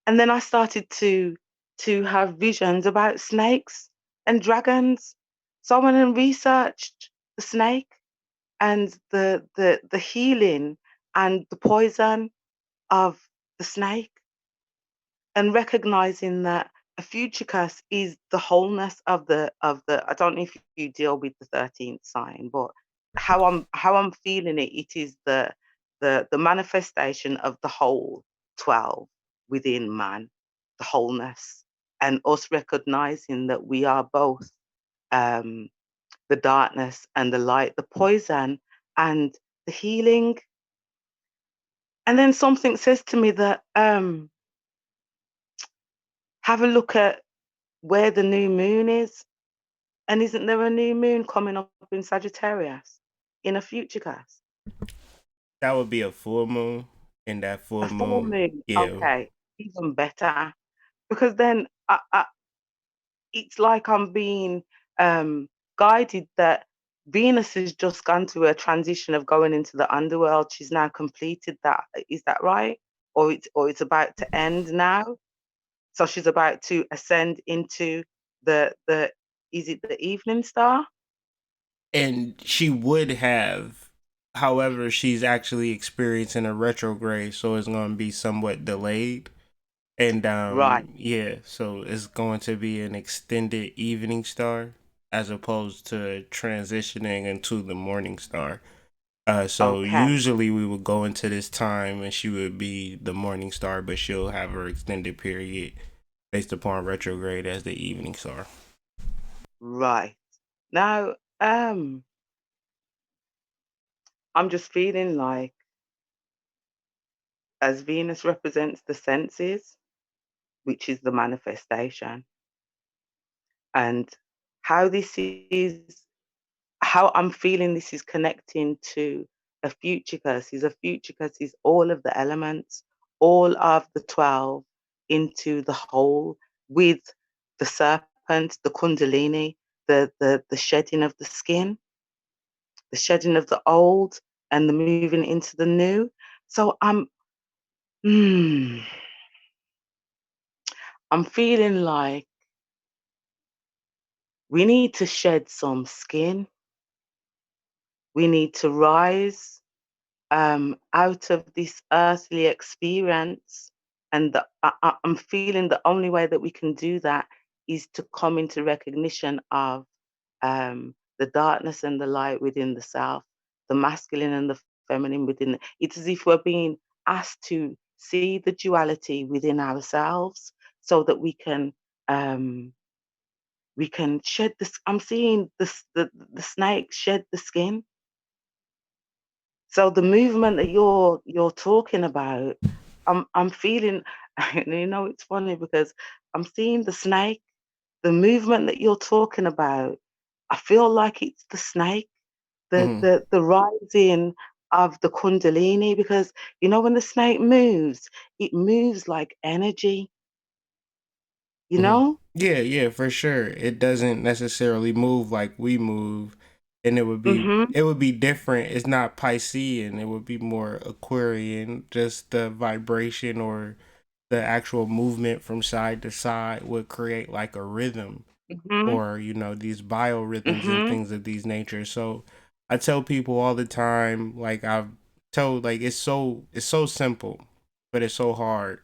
And then I started to have visions about snakes and dragons. So I went and researched the snake and the healing and the poison of the snake, and recognizing that a future curse is the wholeness of the I don't know if you deal with the 13th sign, but how I'm feeling it, it is the manifestation of the whole 12 within man, the wholeness, and us recognizing that we are both um the darkness and the light, the poison and the healing. And then something says to me that have a look at where the new moon is. And isn't there a new moon coming up in Sagittarius in a future cast? That would be a full moon, and that A full full moon, moon. yeah. Okay, even better. Because then it's like I'm being guided that Venus has just gone through a transition of going into the underworld. She's now completed that. Is that right? Or it's about to end now? So she's about to ascend into the is it the evening star? And she would have, however, she's actually experiencing a retrograde, so it's going to be somewhat delayed. And Right. yeah, so it's going to be an extended evening star as opposed to transitioning into the morning star. So Okay. usually we would go into this time and she would be the morning star, but she'll have her extended period based upon retrograde as the evening star. Right. Now, I'm just feeling like as Venus represents the senses, which is the manifestation, and how this is, how I'm feeling this is connecting to a future curse. Is a future curse is all of the elements, all of the 12 into the whole, with the serpent, the kundalini, the shedding of the skin, the shedding of the old and the moving into the new. So mm, I'm feeling like we need to shed some skin. We need to rise out of this earthly experience. And I'm feeling the only way that we can do that is to come into recognition of the darkness and the light within the self, the masculine and the feminine within. It's as if we're being asked to see the duality within ourselves, so that um, we can shed this. I'm seeing the snake shed the skin. So the movement that you're talking about, I'm feeling. And it's funny because I'm seeing the snake. The movement that you're talking about, I feel like it's the snake, Mm-hmm. the rising of the kundalini, because when the snake moves, it moves like energy, you Mm-hmm. know? Yeah, yeah, for sure. It doesn't necessarily move like we move, and Mm-hmm. it would be different. It's not Piscean. It would be more Aquarian. Just the vibration or the actual movement from side to side would create like a rhythm, Mm-hmm. or these biorhythms and Mm-hmm. things of these nature. So I tell people all the time, like I've told, like it's so simple, but it's so hard.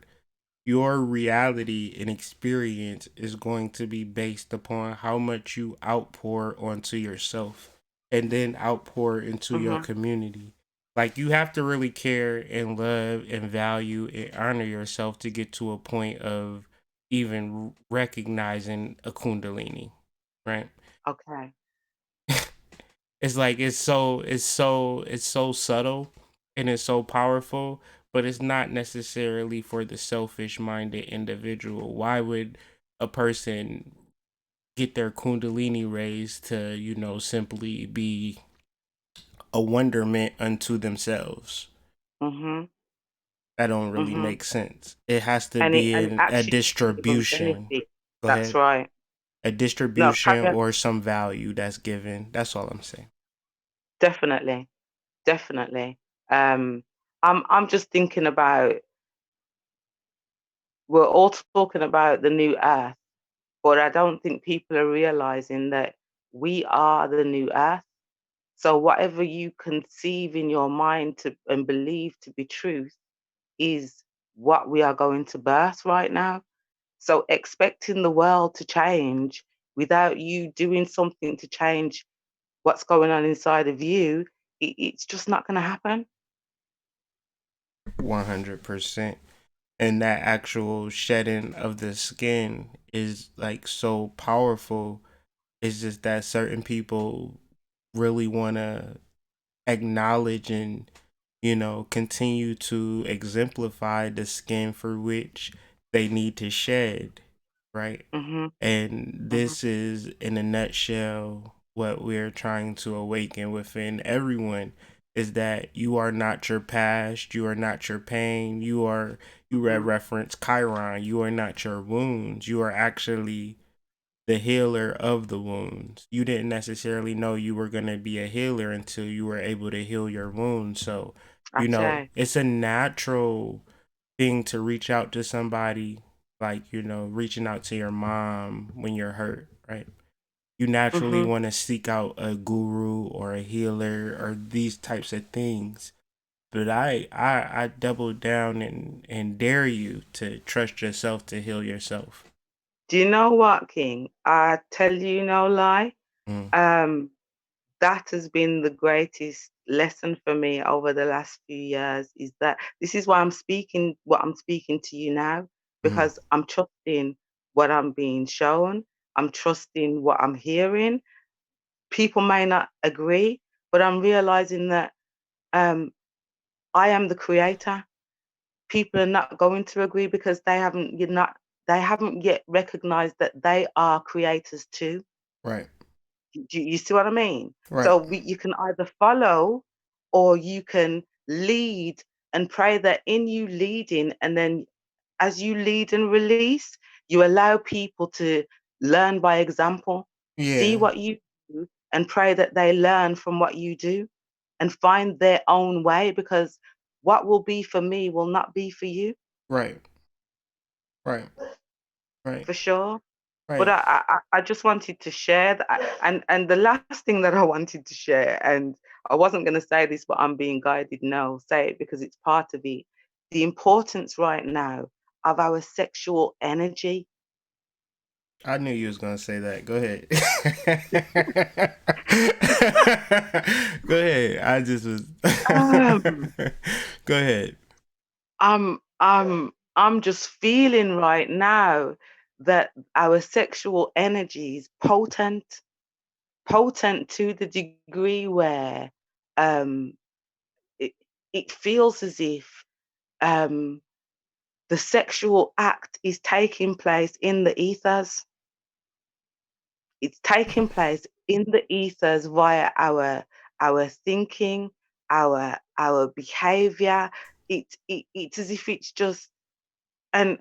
Your reality and experience is going to be based upon how much you outpour onto yourself and then outpour into your Mm-hmm. community. Like you have to really care and love and value and honor yourself to get to a point of even recognizing a kundalini, right? Okay. It's like it's so subtle and it's so powerful, but it's not necessarily for the selfish minded individual. Why would a person get their kundalini raised to, simply be a wonderment unto themselves? Mhm. That don't really Mhm. make sense. It has to And it be and in a actually even distribution. benefit. Go That's ahead. right. A No, distribution carry on. or some value that's given. That's all I'm saying. Definitely. Definitely. Um, I'm just thinking about, we're all talking about the new earth, but I don't think people are realizing that we are the new earth. So whatever you conceive in your mind to and believe to be truth is what we are going to birth right now. So expecting the world to change without you doing something to change what's going on inside of you, it's just not going to happen. 100%. And that actual shedding of the skin is like so powerful. It's just that certain people really want to acknowledge and, continue to exemplify the skin for which they need to shed, right? Mhm. And Mhm. this is, in a nutshell, what we're trying to awaken within everyone is that you are not your past, you are not your pain, you read Mhm. reference Chiron, you are not your wounds, you are actually the healer of the wounds. You didn't necessarily know you were going to be a healer until you were able to heal your wounds. So, I say. it's a natural thing to reach out to somebody, like, reaching out to your mom when you're hurt, right? You naturally Mhm. want to seek out a guru or a healer or these types of things. But I double down and dare you to trust yourself to heal yourself. Do you know what, King? I tell you no lie. Mm, Um, that has been the greatest lesson for me over the last few years. Is that this is why I'm speaking what I'm speaking to you now, mm, because I'm trusting what I'm being shown. I'm trusting what I'm hearing. People may not agree, but I'm realizing that um, I am the creator. People are not going to agree because they haven't yet recognized that they are creators too. right, Do you see what I mean? right. So you can either follow or you can lead, and pray that in you leading, and then as you lead and release, you allow people to learn by example, see Yeah, what you do, and pray that they learn from what you do and find their own way, because what will be for me will not be for you, right, right, right, for sure. But right. I just wanted to share that. And the last thing that I wanted to share, and I wasn't going to say this, but I'm being guided now, say it because it's part of it. The importance right now of our sexual energy. I knew you was gonna say that. Go ahead. Go ahead. I just was. Um, Go ahead. I'm just feeling right now that our sexual energy is potent to the degree where um, it, it feels as if um, the sexual act is taking place in the ethers. It's taking place in the ethers via our thinking, our behavior. It's as if it's just, and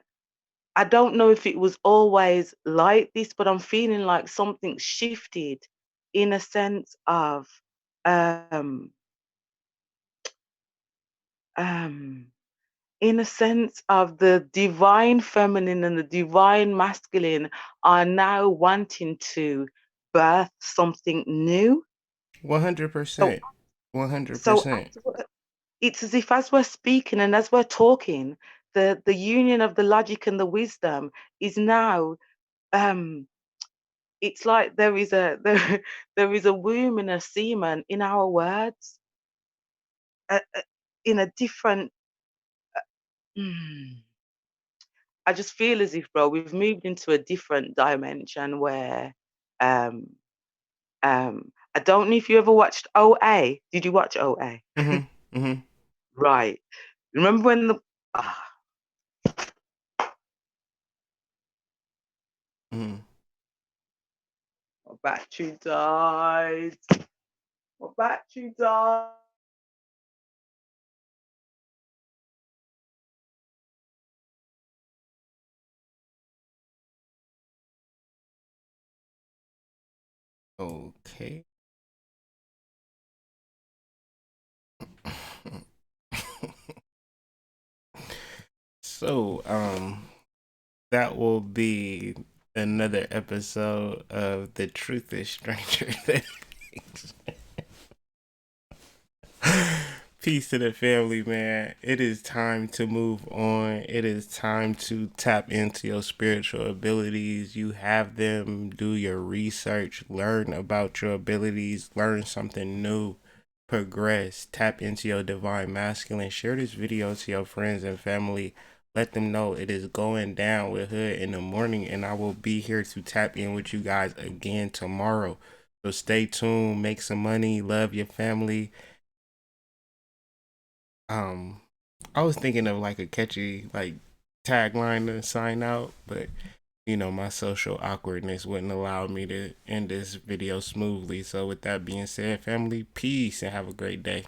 I don't know if it was always like this, but I'm feeling like something shifted in a sense of um um in a sense of the divine feminine and the divine masculine are now wanting to birth something new. So 100%. one hundred so percent. it's as if as we're speaking and as we're talking, the union of the logic and the wisdom is now um it's like there is a there is a womb and a semen in our words. in a different. I just feel as if, bro, we've moved into a different dimension where, um, I don't know if you ever watched OA. Did you watch OA? Right. Remember when the my battery died. My battery died. Okay. So, that will be another episode of The Truth is Stranger Than Things. Peace to the family, man. It is time to move on. It is time to tap into your spiritual abilities. You have them. Do your research. Learn about your abilities. Learn something new. Progress. Tap into your divine masculine. Share this video to your friends and family. Let them know it is going down with Hood in the morning, and I will be here to tap in with you guys again tomorrow. So stay tuned. Make some money. Love your family. I was thinking of like a catchy like tagline to sign out, but my social awkwardness wouldn't allow me to end this video smoothly. So with that being said, family, peace and have a great day.